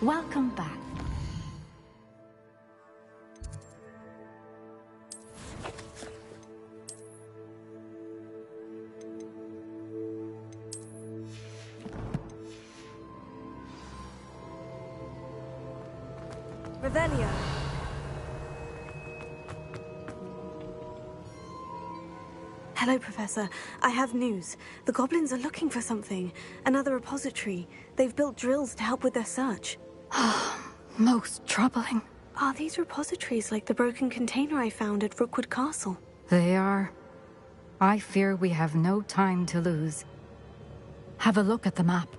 Welcome back. Revelio. Hello, Professor. I have news. The goblins are looking for something. Another repository. They've built drills to help with their search. Most troubling. Are these repositories like the broken container I found at Rookwood Castle? They are. I fear we have no time to lose. Have a look at the map.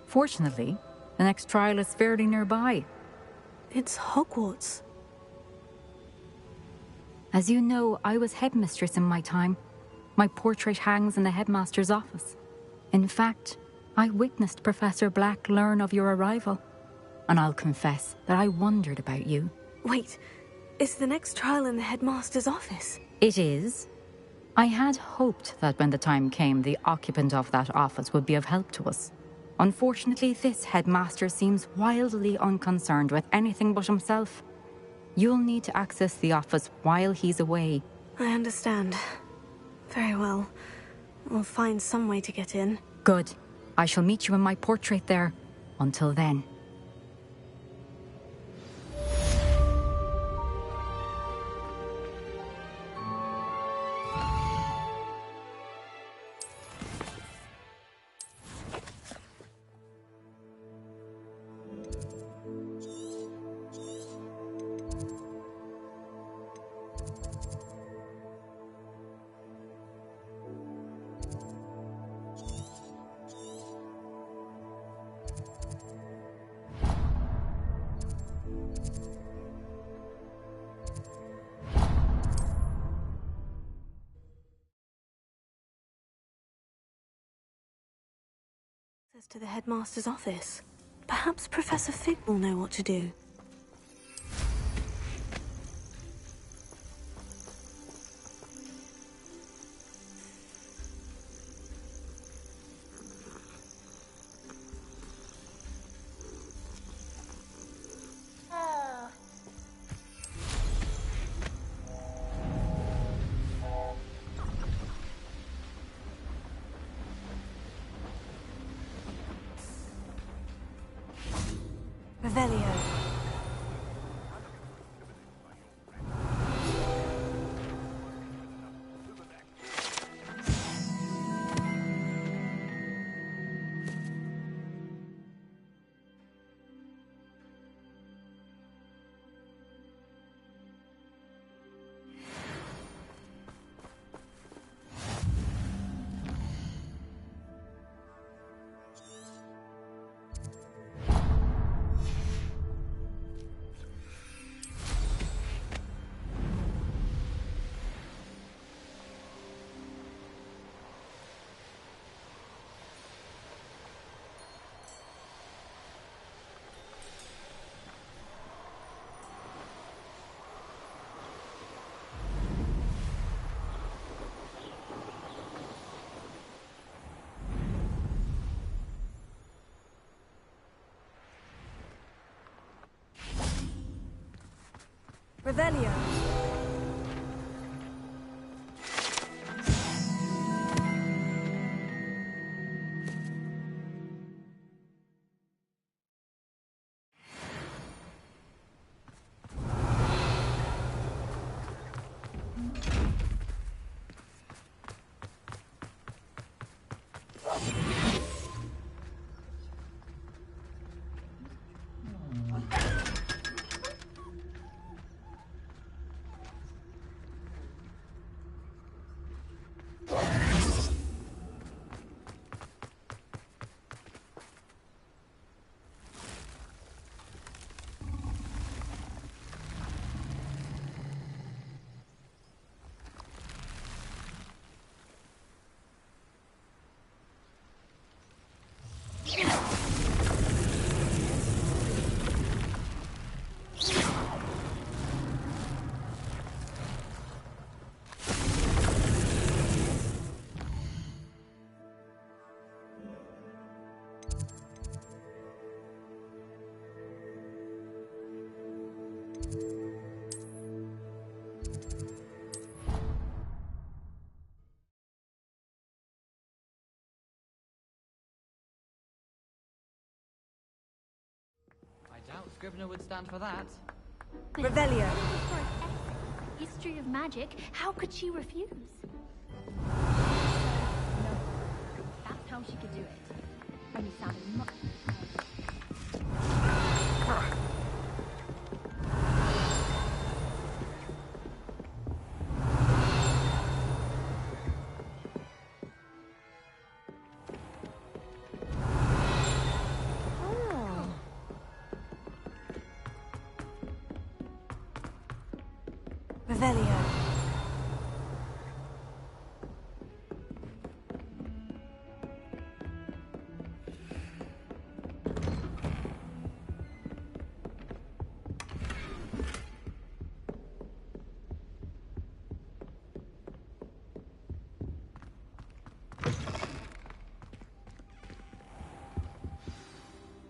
Fortunately, the next trial is fairly nearby. It's Hogwarts. As you know, I was headmistress in my time. My portrait hangs in the headmaster's office. In fact, I witnessed Professor Black learn of your arrival. And I'll confess that I wondered about you. Wait, is the next trial in the headmaster's office? It is. I had hoped that when the time came, the occupant of that office would be of help to us. Unfortunately, this headmaster seems wildly unconcerned with anything but himself. You'll need to access the office while he's away. I understand. Very well. We'll find some way to get in. Good. I shall meet you in my portrait there. Until then. To the headmaster's office. Perhaps Professor Fig will know what to do. Revelio. Revelio. Scrivener would stand for that. Revelio. History of magic. How could she refuse? No. That's how she could do it. Only sounded much. Revelio.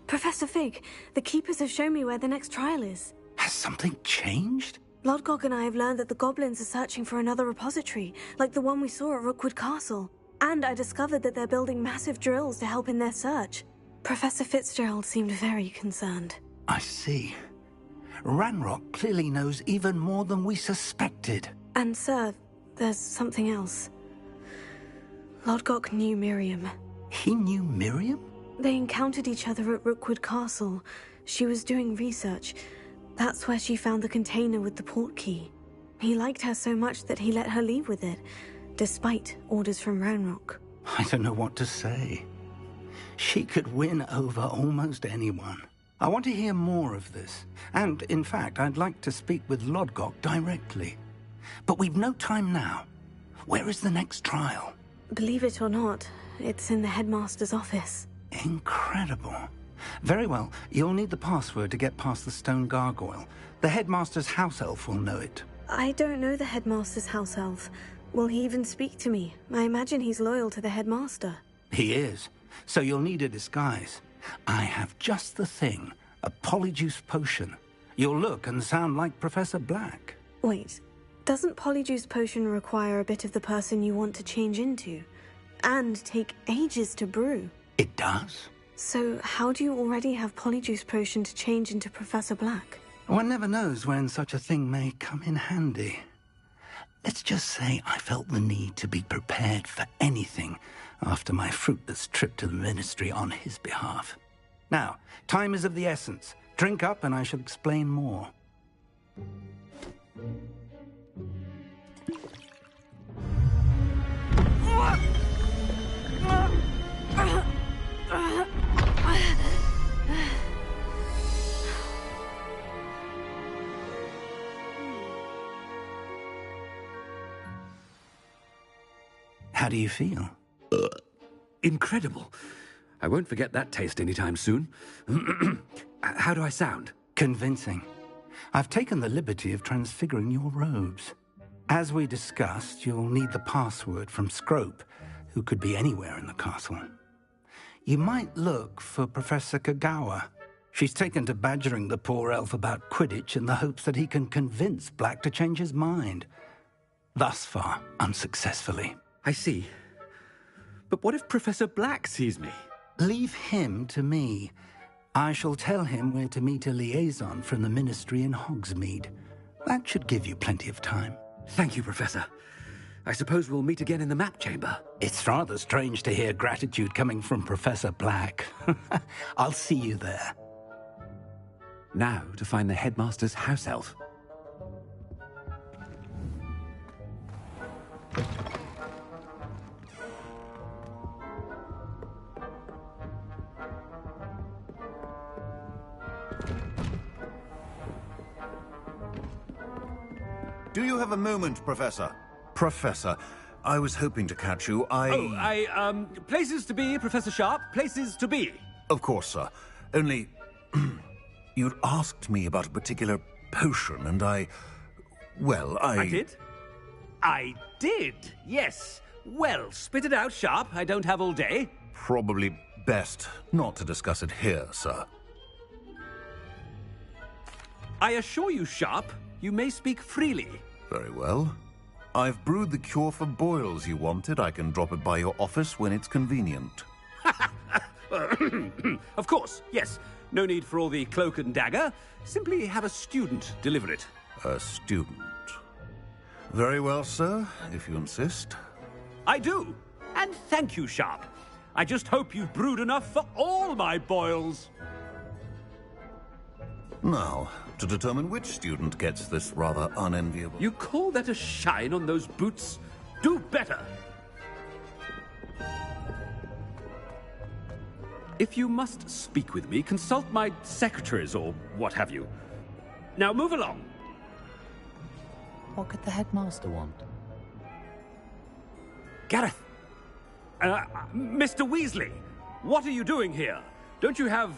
Professor Fig, the Keepers have shown me where the next trial is. Has something changed? Lodgok and I have learned that the goblins are searching for another repository, like the one we saw at Rookwood Castle. And I discovered that they're building massive drills to help in their search. Professor Fitzgerald seemed very concerned. I see. Ranrock clearly knows even more than we suspected. And sir, there's something else. Lodgok knew Miriam. He knew Miriam? They encountered each other at Rookwood Castle. She was doing research. That's where she found the container with the port key. He liked her so much that he let her leave with it, despite orders from Ranrock. I don't know what to say. She could win over almost anyone. I want to hear more of this. And, in fact, I'd like to speak with Lodgok directly. But we've no time now. Where is the next trial? Believe it or not, it's in the headmaster's office. Incredible. Very well, you'll need the password to get past the stone gargoyle. The headmaster's house elf will know it. I don't know the headmaster's house elf. Will he even speak to me? I imagine he's loyal to the headmaster. He is. So you'll need a disguise. I have just the thing. A polyjuice potion. You'll look and sound like Professor Black. Wait, doesn't polyjuice potion require a bit of the person you want to change into? And take ages to brew? It does. So how do you already have polyjuice potion to change into Professor Black? One never knows when such a thing may come in handy. Let's just say I felt the need to be prepared for anything after my fruitless trip to the Ministry on his behalf. Now, time is of the essence. Drink up and I shall explain more. How do you feel? Incredible. I won't forget that taste anytime soon. How do I sound? Convincing. I've taken the liberty of transfiguring your robes. As we discussed, you'll need the password from Scrope, who could be anywhere in the castle. You might look for Professor Kagawa. She's taken to badgering the poor elf about Quidditch in the hopes that he can convince Black to change his mind. Thus far, unsuccessfully. I see. But what if Professor Black sees me? Leave him to me. I shall tell him where to meet a liaison from the Ministry in Hogsmeade. That should give you plenty of time. Thank you, Professor. I suppose we'll meet again in the map chamber. It's rather strange to hear gratitude coming from Professor Black. I'll see you there. Now to find the headmaster's house elf. Do you have a moment, Professor? Professor, I was hoping to catch you. Places to be, Professor Sharp. Places to be. Of course, sir. Only, you'd asked me about a particular potion, and I did? I did, yes. Well, spit it out, Sharp. I don't have all day. Probably best not to discuss it here, sir. I assure you, Sharp, you may speak freely. Very well. I've brewed the cure for boils you wanted. I can drop it by your office when it's convenient. Of course, yes. No need for all the cloak and dagger. Simply have a student deliver it. A student. Very well, sir, if you insist. I do. And thank you, Sharp. I just hope you've brewed enough for all my boils. Now, to determine which student gets this rather unenviable... You call that a shine on those boots? Do better. If you must speak with me, consult my secretaries or what have you. Now move along. What could the headmaster want? Gareth! Mr. Weasley, what are you doing here? Don't you have,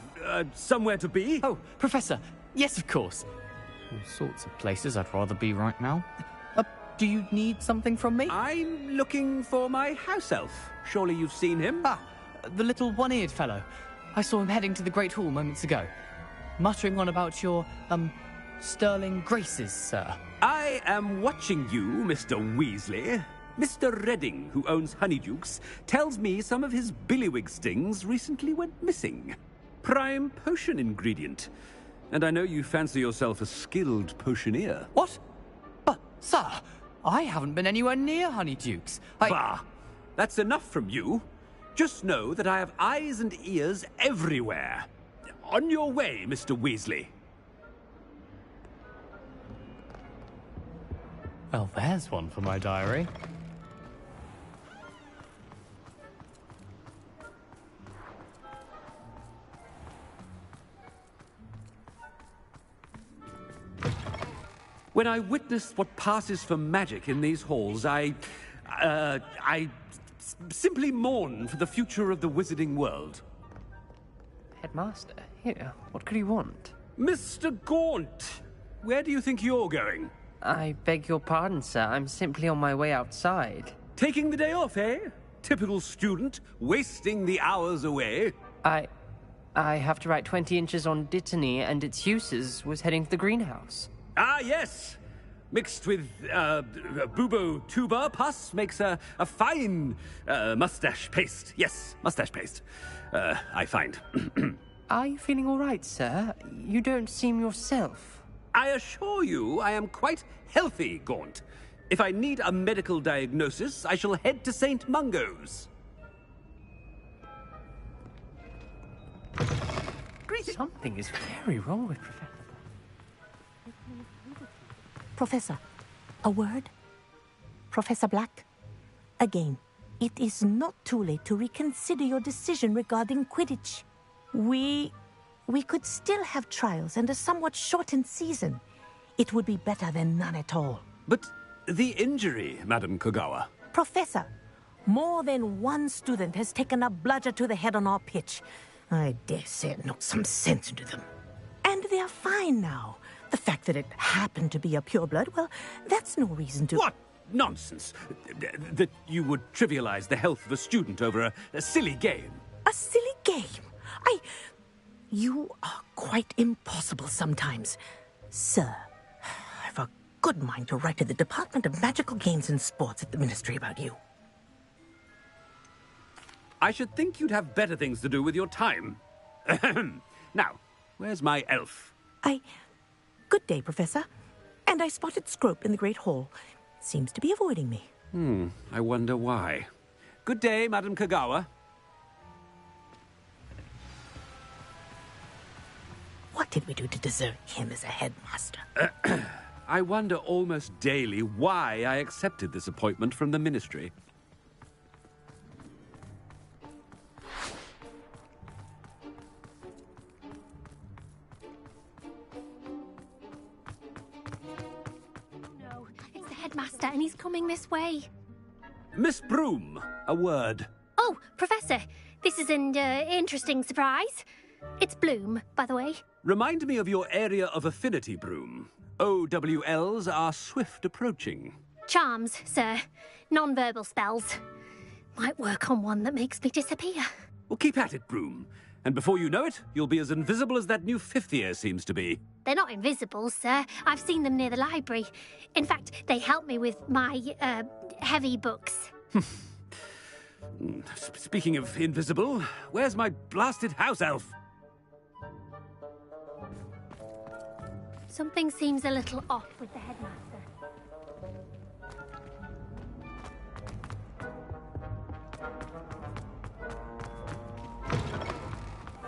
somewhere to be? Oh, Professor, yes, of course. All sorts of places I'd rather be right now. Do you need something from me? I'm looking for my house elf. Surely you've seen him? Ah, the little one-eared fellow. I saw him heading to the Great Hall moments ago, muttering on about your, sterling graces, sir. I am watching you, Mr. Weasley. Mr. Redding, who owns Honeydukes, tells me some of his billywig stings recently went missing. Prime potion ingredient. And I know you fancy yourself a skilled potioneer. What? But, sir, I haven't been anywhere near Honeydukes. Bah! That's enough from you. Just know that I have eyes and ears everywhere. On your way, Mr. Weasley. Well, there's one for my diary. When I witness what passes for magic in these halls, I simply mourn for the future of the wizarding world. Headmaster, here, what could he want? Mr. Gaunt, where do you think you're going? I beg your pardon, sir. I'm simply on my way outside. Taking the day off, eh? Typical student, wasting the hours away. I have to write 20 inches on Dittany and its uses. Was heading to the greenhouse. Ah, yes! Mixed with, bubo tuber pus makes a fine, mustache paste. Yes, mustache paste. I find. Are you feeling all right, sir? You don't seem yourself. I assure you I am quite healthy, Gaunt. If I need a medical diagnosis, I shall head to St. Mungo's. Something is very wrong with Professor. Professor, a word? Professor Black? Again, it is not too late to reconsider your decision regarding Quidditch. We could still have trials and a somewhat shortened season. It would be better than none at all. But the injury, Madam Kogawa. Professor, more than one student has taken a bludger to the head on our pitch. I dare say it knocked some sense into them. And they are fine now. The fact that it happened to be a pureblood, well, that's no reason to... What nonsense! That you would trivialize the health of a student over a silly game. A silly game? You are quite impossible sometimes. Sir, I've a good mind to write to the Department of Magical Games and Sports at the Ministry about you. I should think you'd have better things to do with your time. Now, where's my elf? Good day, Professor. And I spotted Scrope in the Great Hall. Seems to be avoiding me. I wonder why. Good day, Madam Kogawa. What did we do to deserve him as a headmaster? I wonder almost daily why I accepted this appointment from the Ministry. No, it's the headmaster and he's coming this way. Miss Broom, a word. Oh, Professor, this is an interesting surprise. It's Bloom, by the way. Remind me of your area of affinity, Broom. OWLs are swift approaching. Charms, sir. Non-verbal spells. Might work on one that makes me disappear. Well, keep at it, Broom. And before you know it, you'll be as invisible as that new fifth year seems to be. They're not invisible, sir. I've seen them near the library. In fact, they help me with my, heavy books. Speaking of invisible, where's my blasted house elf? Something seems a little off with the headmaster.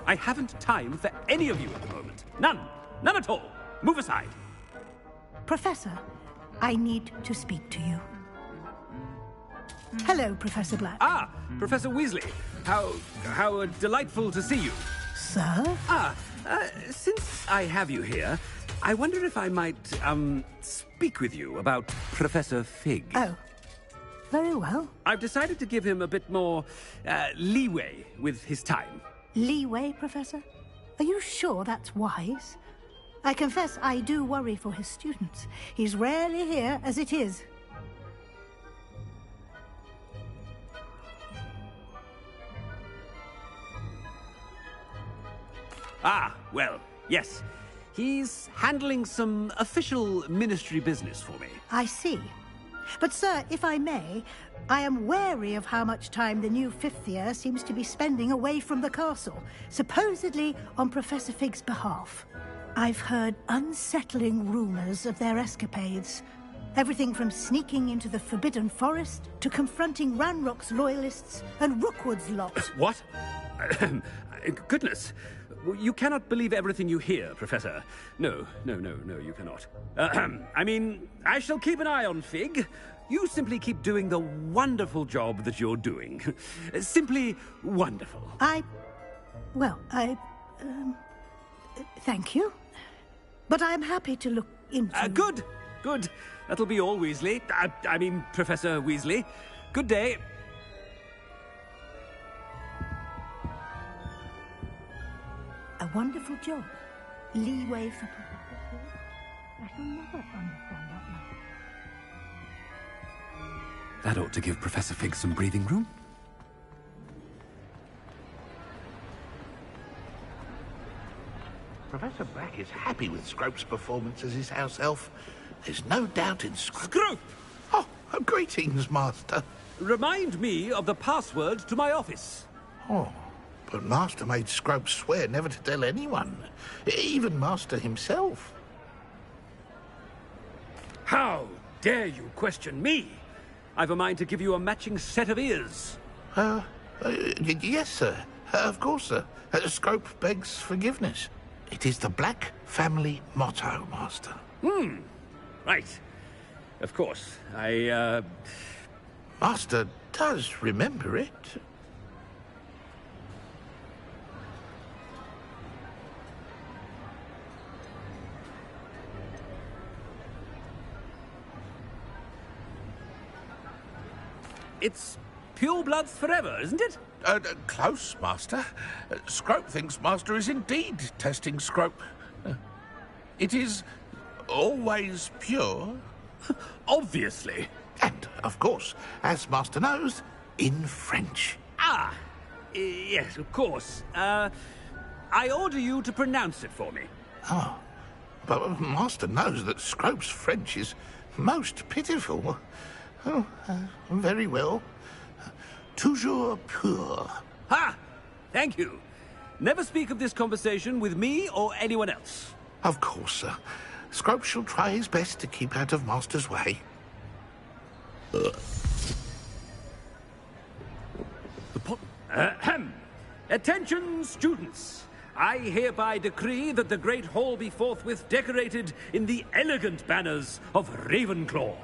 I haven't time for any of you at the moment. None. None at all. Move aside. Professor, I need to speak to you. Hello, Professor Black. Ah, Professor Weasley. How delightful to see you. Sir? Since I have you here, I wonder if I might, speak with you about Professor Fig. Oh, very well. I've decided to give him a bit more, leeway with his time. Leeway, Professor? Are you sure that's wise? I confess I do worry for his students. He's rarely here as it is. Ah, well, yes. He's handling some official ministry business for me. I see. But, sir, if I may, I am wary of how much time the new fifth year seems to be spending away from the castle, supposedly on Professor Fig's behalf. I've heard unsettling rumors of their escapades. Everything from sneaking into the Forbidden Forest to confronting Ranrock's loyalists and Rookwood's lot. What? Goodness. You cannot believe everything you hear, Professor. No, you cannot. I mean, I shall keep an eye on Fig. You simply keep doing the wonderful job that you're doing. Simply wonderful. Thank you. But I'm happy to look into... Good. That'll be all, Weasley. I mean, Professor Weasley. Good day. A wonderful job. Leeway for Professor Fig. I shall never understand that much. That ought to give Professor Fig some breathing room. Professor Black is happy with Scrope's performance as his house elf. There's no doubt in Scrope. Scrope! Oh, greetings, Master. Remind me of the password to my office. Oh, but Master made Scrope swear never to tell anyone, even Master himself. How dare you question me? I've a mind to give you a matching set of ears. Yes, sir. Of course, sir. Scrope begs forgiveness. It is the Black family motto, Master. Right. Of course. Master does remember it. It's pure bloods forever, isn't it? Close, Master. Scrope thinks Master is indeed testing Scrope. It is always pure. Obviously. And, of course, as Master knows, in French. Yes, of course. I order you to pronounce it for me. Oh, but Master knows that Scrope's French is most pitiful. Oh, very well. Toujours pur. Ha! Thank you. Never speak of this conversation with me or anyone else. Of course, sir. Scrope shall try his best to keep out of Master's way. Attention, students. I hereby decree that the Great Hall be forthwith decorated in the elegant banners of Ravenclaw.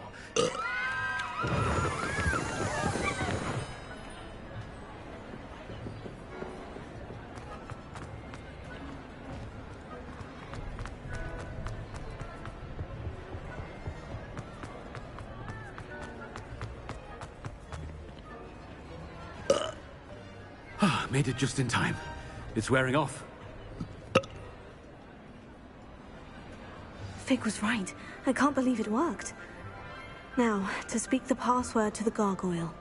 Made it just in time. It's wearing off. Fig was right. I can't believe it worked. Now, to speak the password to the gargoyle.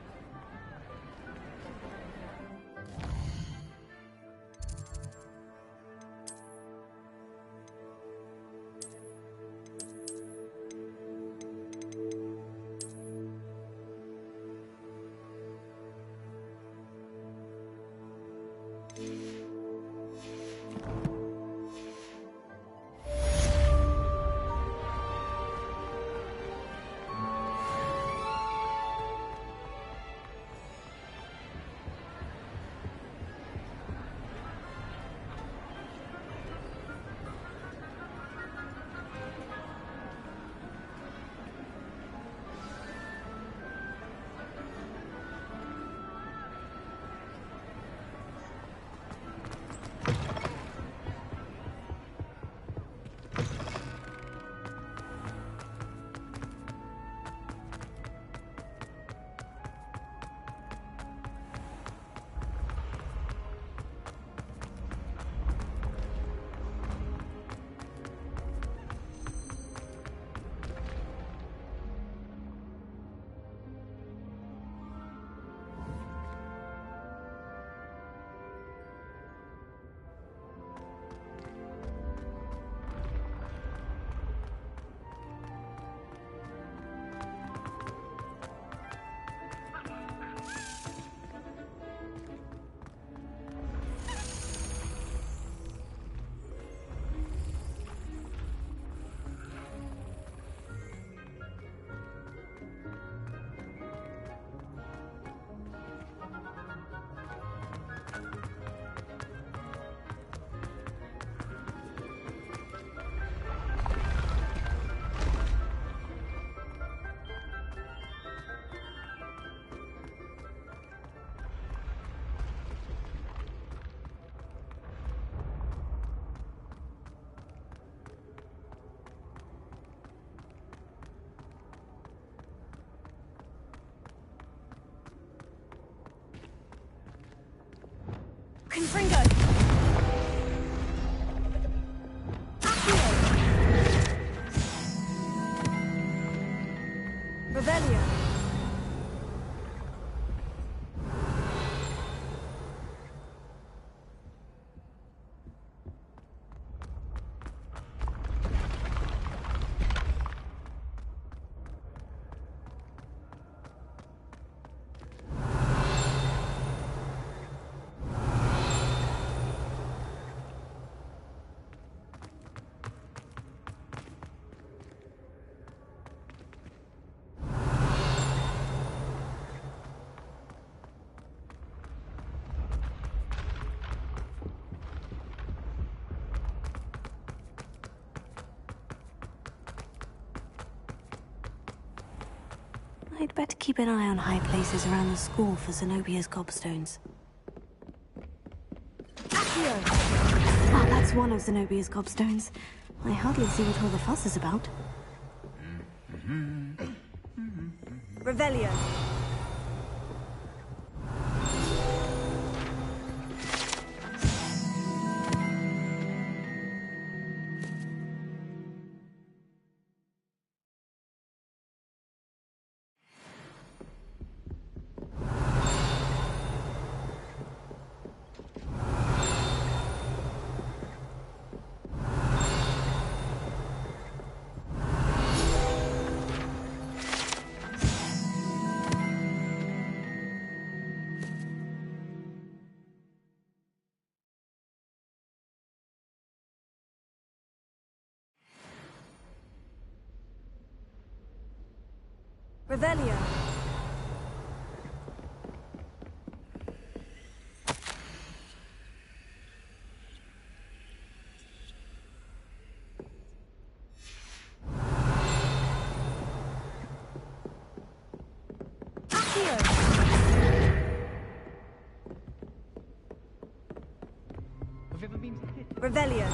Tringo! Revelio! I'd better keep an eye on high places around the school for Zenobia's gobstones. Accio! Ah, that's one of Zenobia's gobstones. I hardly see what all the fuss is about. Revelio! Revelio! Accio! Have you ever been to Pit? Revelio!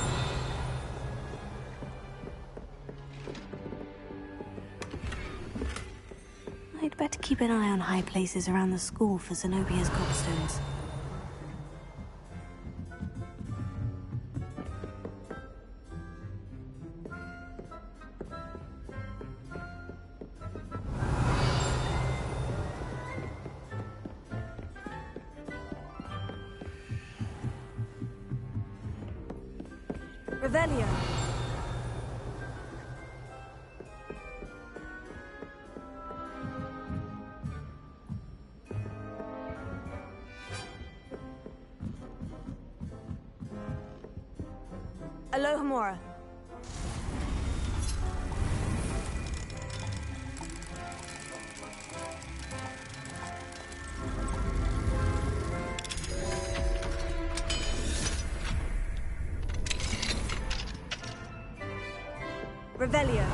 I'd better keep an eye on high places around the school for Zenobia's gobstones. Revelio! Alohomora. Revelio.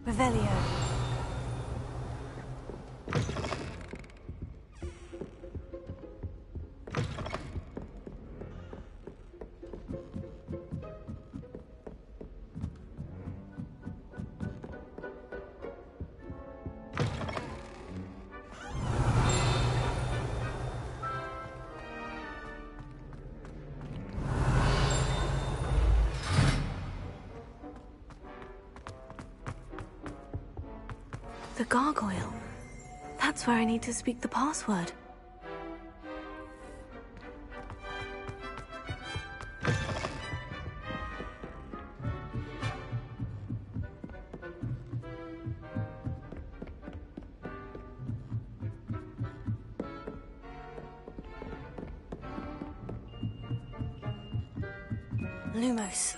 Revelio. The gargoyle. That's where I need to speak the password. Lumos.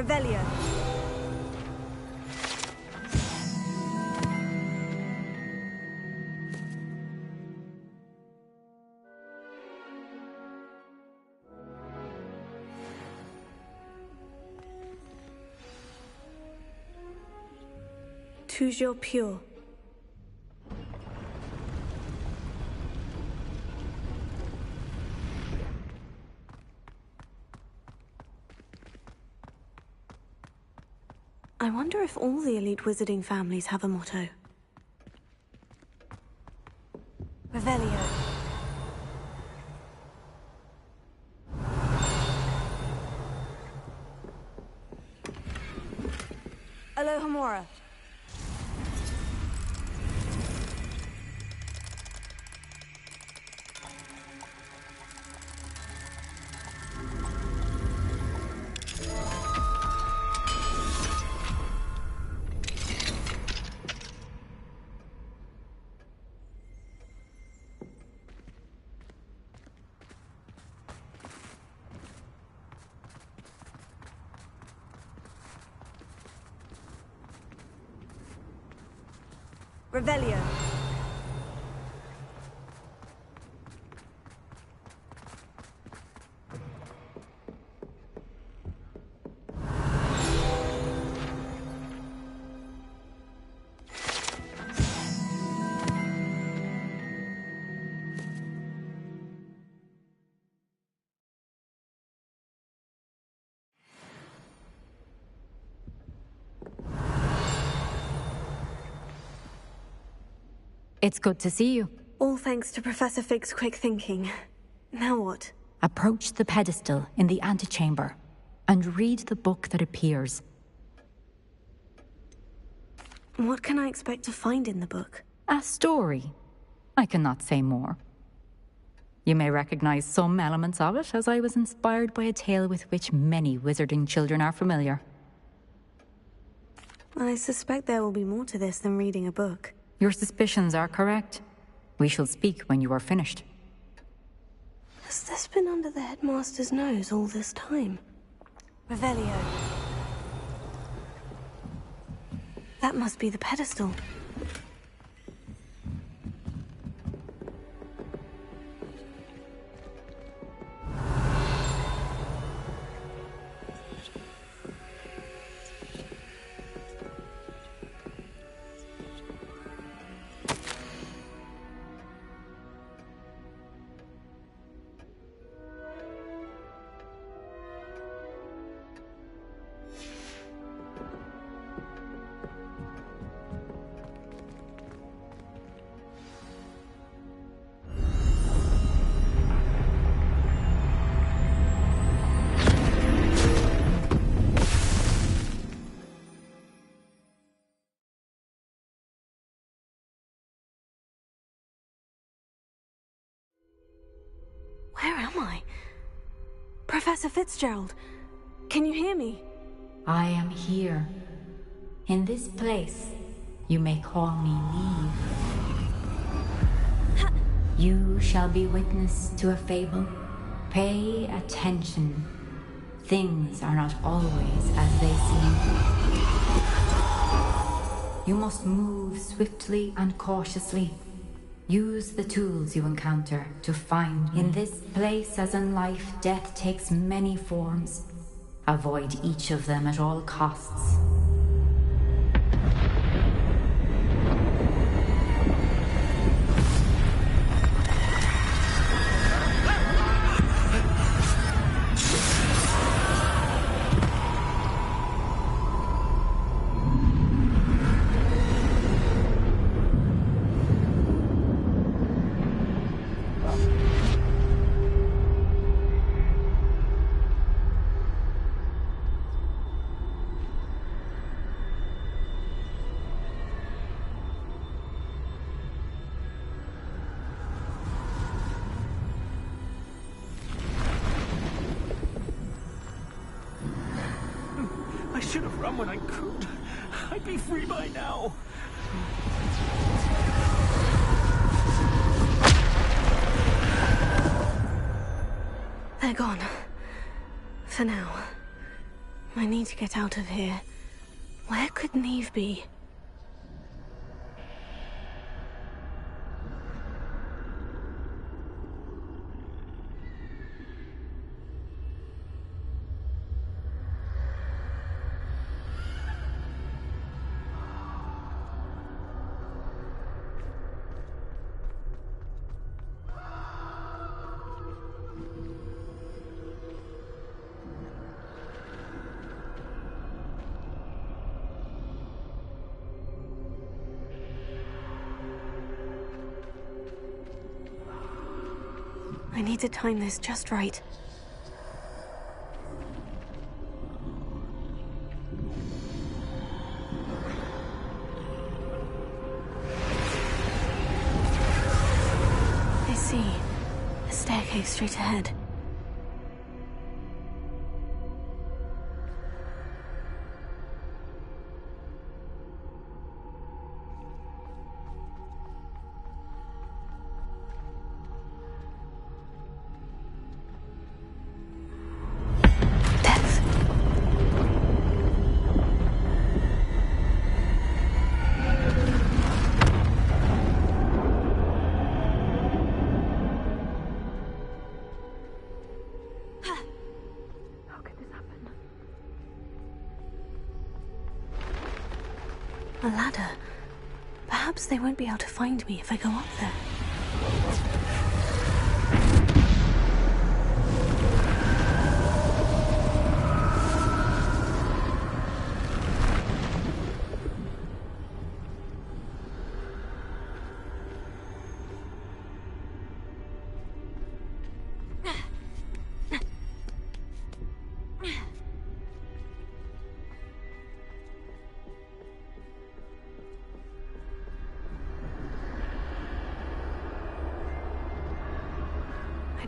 Revelio. Toujours pure. I wonder if all the elite wizarding families have a motto. Revelio. Alohomora. Revelio. It's good to see you. All thanks to Professor Fig's quick thinking. Now what? Approach the pedestal in the antechamber and read the book that appears. What can I expect to find in the book? A story. I cannot say more. You may recognize some elements of it, as I was inspired by a tale with which many wizarding children are familiar. I suspect there will be more to this than reading a book. Your suspicions are correct. We shall speak when you are finished. Has this been under the headmaster's nose all this time? Revelio. That must be the pedestal. Where am I? Professor Fitzgerald, can you hear me? I am here. In this place, you may call me Neve. You shall be witness to a fable. Pay attention. Things are not always as they seem. You must move swiftly and cautiously. Use the tools you encounter to find. In this place, as in life, death takes many forms. Avoid each of them at all costs. I should have run when I could. I'd be free by now. They're gone. For now. I need to get out of here. Where could Neve be? I need to time this just right. I see. A staircase straight ahead. A ladder. Perhaps they won't be able to find me if I go up there.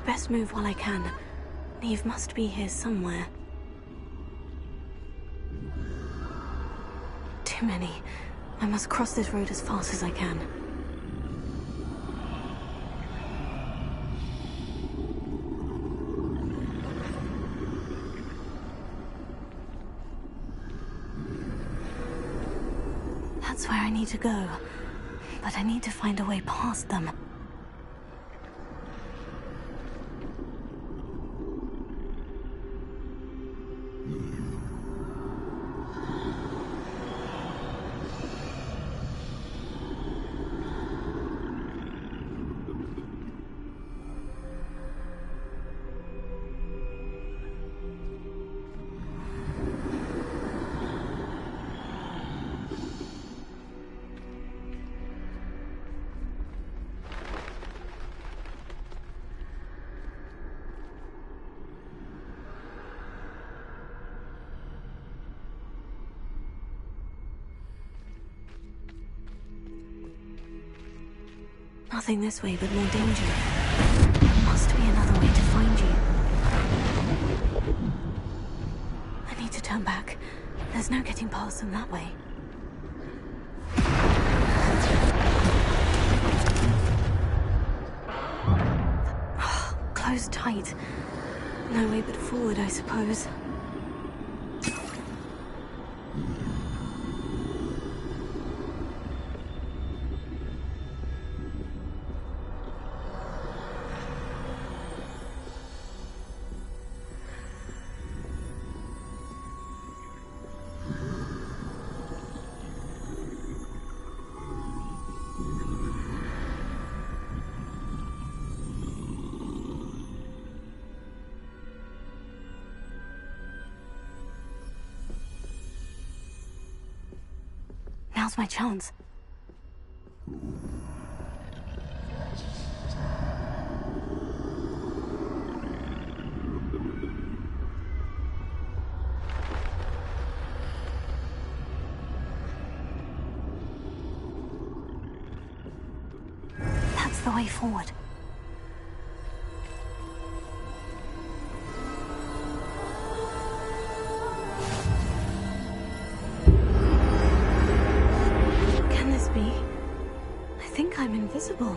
Best move while I can. Neve must be here somewhere. Too many. I must cross this road as fast as I can. That's where I need to go. But I need to find a way past them. Nothing this way, but more danger. There must be another way to find you. I need to turn back. There's no getting past them that way. Closed tight. No way but forward, I suppose. Now's my chance. That's the way forward. I'm invisible.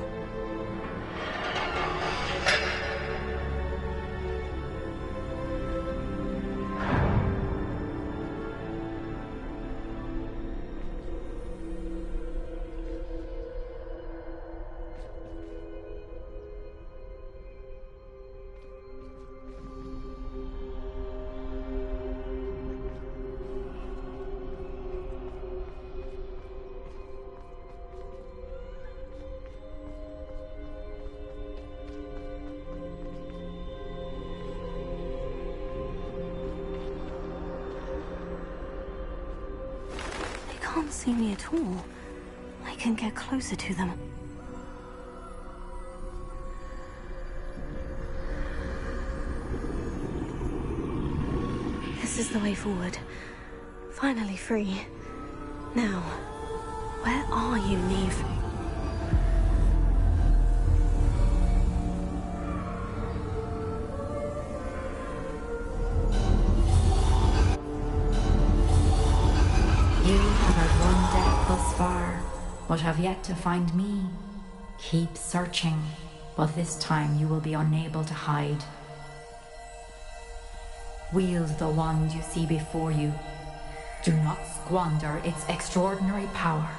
can't see me at all. I can get closer to them. This is the way forward. Finally free. Now, where are you, Neve? You have had one death thus far, but have yet to find me. Keep searching, but this time you will be unable to hide. Wield the wand you see before you. Do not squander its extraordinary power.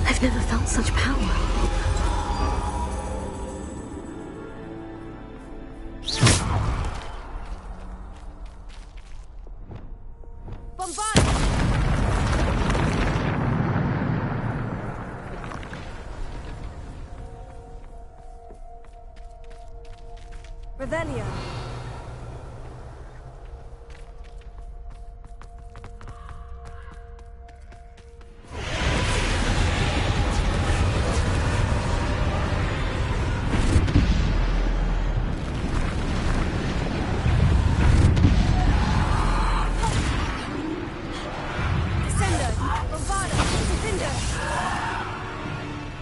I've never felt such power. Revelio. Descendo. Bombada. Defender.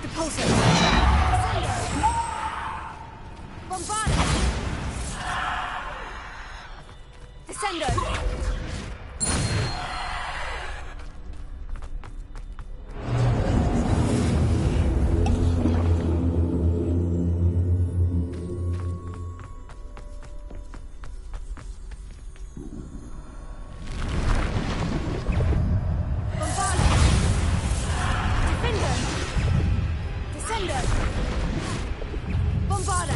Depulso. Descendo. Bombada. Descendo. Bombada.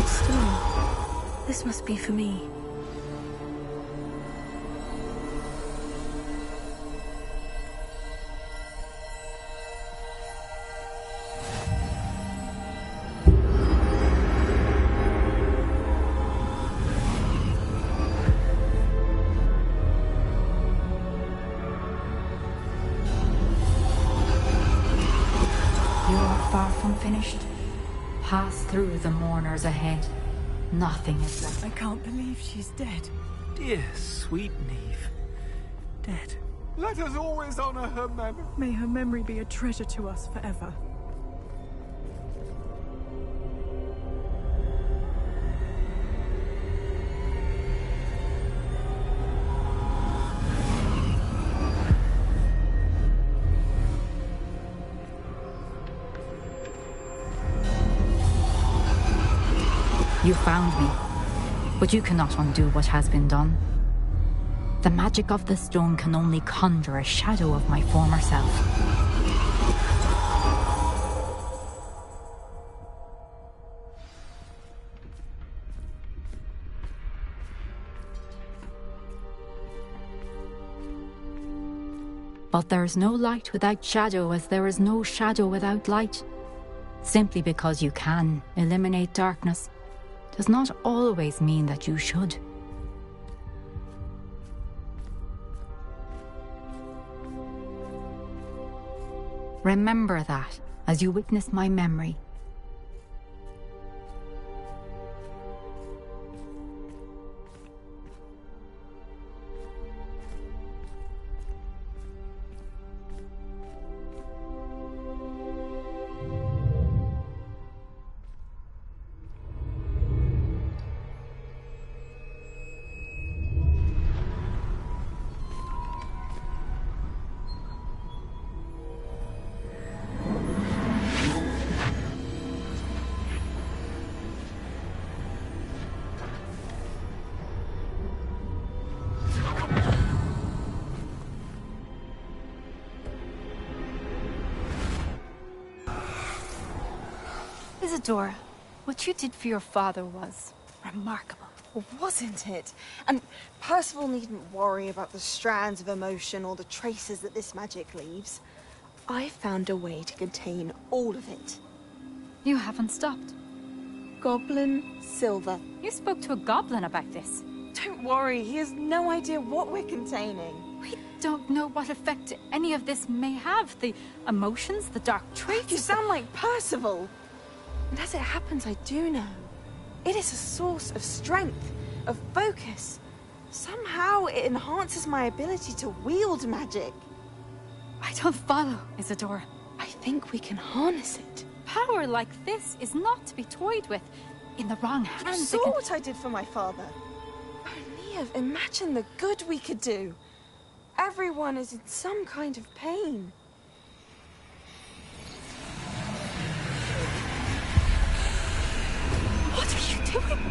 ancient stone. This must be for me. Finished. Pass through the mourners ahead. Nothing is left. I can't believe she's dead. Dear, sweet Neve. Dead. Let us always honor her memory. May her memory be a treasure to us forever. You found me, but you cannot undo what has been done. The magic of the stone can only conjure a shadow of my former self. But there is no light without shadow, as there is no shadow without light. Simply because you can eliminate darkness does not always mean that you should. Remember that as you witness my memory. Isidora, what you did for your father was remarkable. Well, wasn't it? And Percival needn't worry about the strands of emotion or the traces that this magic leaves. I found a way to contain all of it. You haven't stopped. Goblin Silver. You spoke to a goblin about this. Don't worry, he has no idea what we're containing. We don't know what effect any of this may have. The emotions, the dark traits. You sound like Percival. And as it happens, I do know. It is a source of strength, of focus. Somehow it enhances my ability to wield magic. I don't follow, Isidora. I think we can harness it. Power like this is not to be toyed with. In the wrong hands, You saw what I did for my father. Oh, Neve, imagine the good we could do. Everyone is in some kind of pain. What are you doing?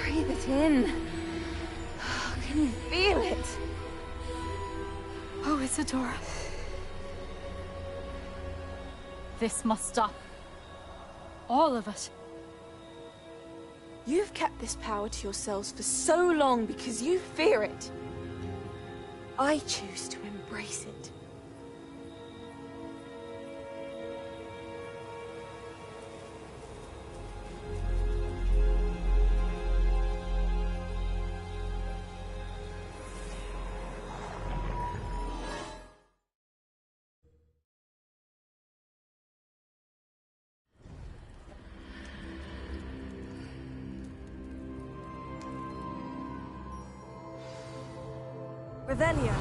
Breathe it in. Can you feel it? Oh, Isidora. This must stop. All of it. You've kept this power to yourselves for so long because you fear it. I choose to embrace it. Revelio.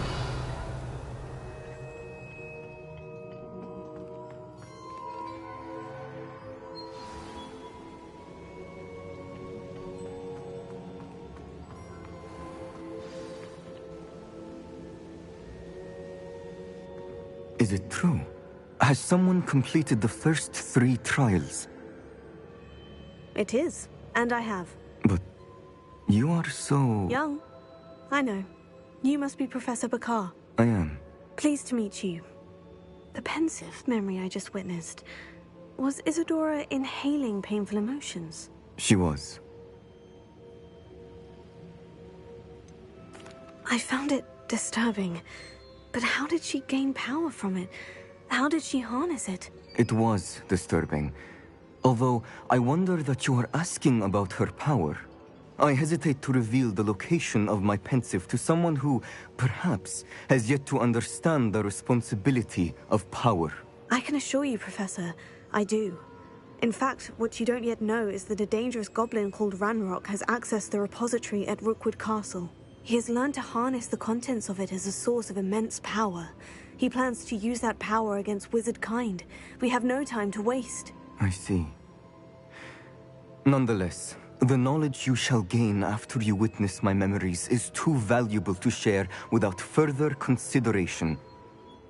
Is it true? Has someone completed the first 3 trials? It is, and I have. But you are so... Young. I know. You must be Professor Bakar. I am. Pleased to meet you. The pensive memory I just witnessed. Was Isadora inhaling painful emotions? She was. I found it disturbing. But how did she gain power from it? How did she harness it? It was disturbing. Although, I wonder that you are asking about her power. I hesitate to reveal the location of my pensive to someone who, perhaps, has yet to understand the responsibility of power. I can assure you, Professor, I do. In fact, what you don't yet know is that a dangerous goblin called Ranrock has accessed the repository at Rookwood Castle. He has learned to harness the contents of it as a source of immense power. He plans to use that power against wizard kind. We have no time to waste. I see. Nonetheless, the knowledge you shall gain after you witness my memories is too valuable to share without further consideration.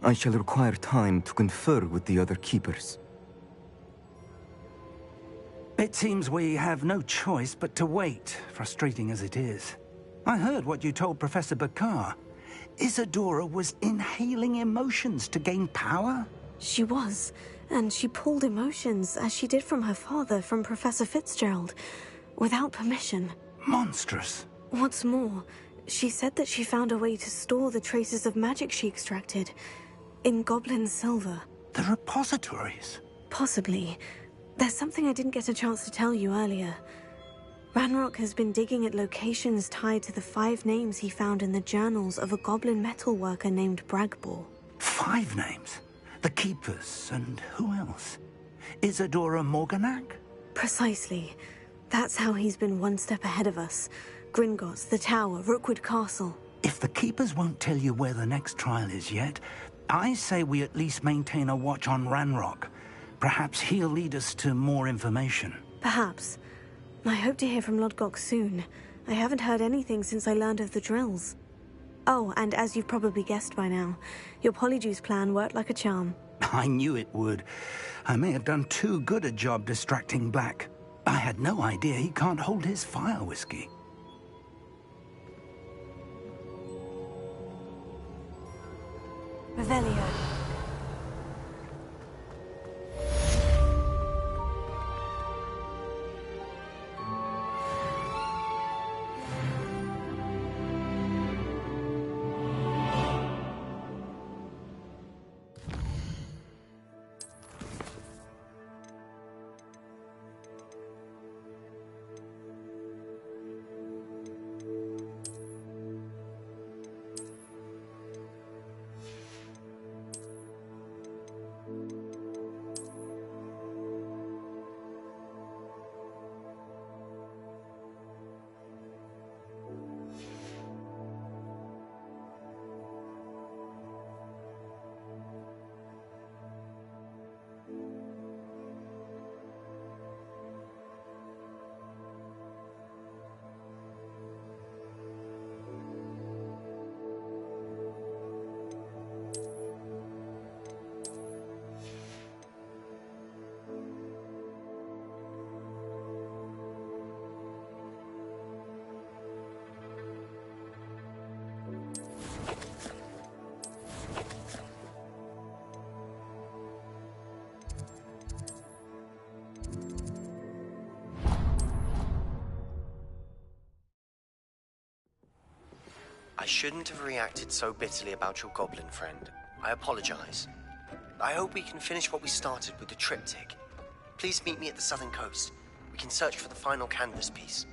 I shall require time to confer with the other keepers. It seems we have no choice but to wait, frustrating as it is. I heard what you told Professor Bakar. Isadora was inhaling emotions to gain power? She was, and she pulled emotions, as she did from her father, from Professor Fitzgerald, without permission. Monstrous. What's more, she said that she found a way to store the traces of magic she extracted in goblin silver. The repositories? Possibly. There's something I didn't get a chance to tell you earlier. Ranrock has been digging at locations tied to the 5 names he found in the journals of a goblin metalworker named Bragbor. 5 names? The Keepers, and who else? Isadora Morganac? Precisely. That's how he's been one step ahead of us. Gringotts, the Tower, Rookwood Castle. If the Keepers won't tell you where the next trial is yet, I say we at least maintain a watch on Ranrock. Perhaps he'll lead us to more information. Perhaps. I hope to hear from Lodgok soon. I haven't heard anything since I learned of the drills. Oh, and as you've probably guessed by now, your Polyjuice plan worked like a charm. I knew it would. I may have done too good a job distracting Black. I had no idea he can't hold his fire whiskey. Revelio. I shouldn't have reacted so bitterly about your goblin friend. I apologize. I hope we can finish what we started with the triptych. Please meet me at the southern coast. We can search for the final canvas piece.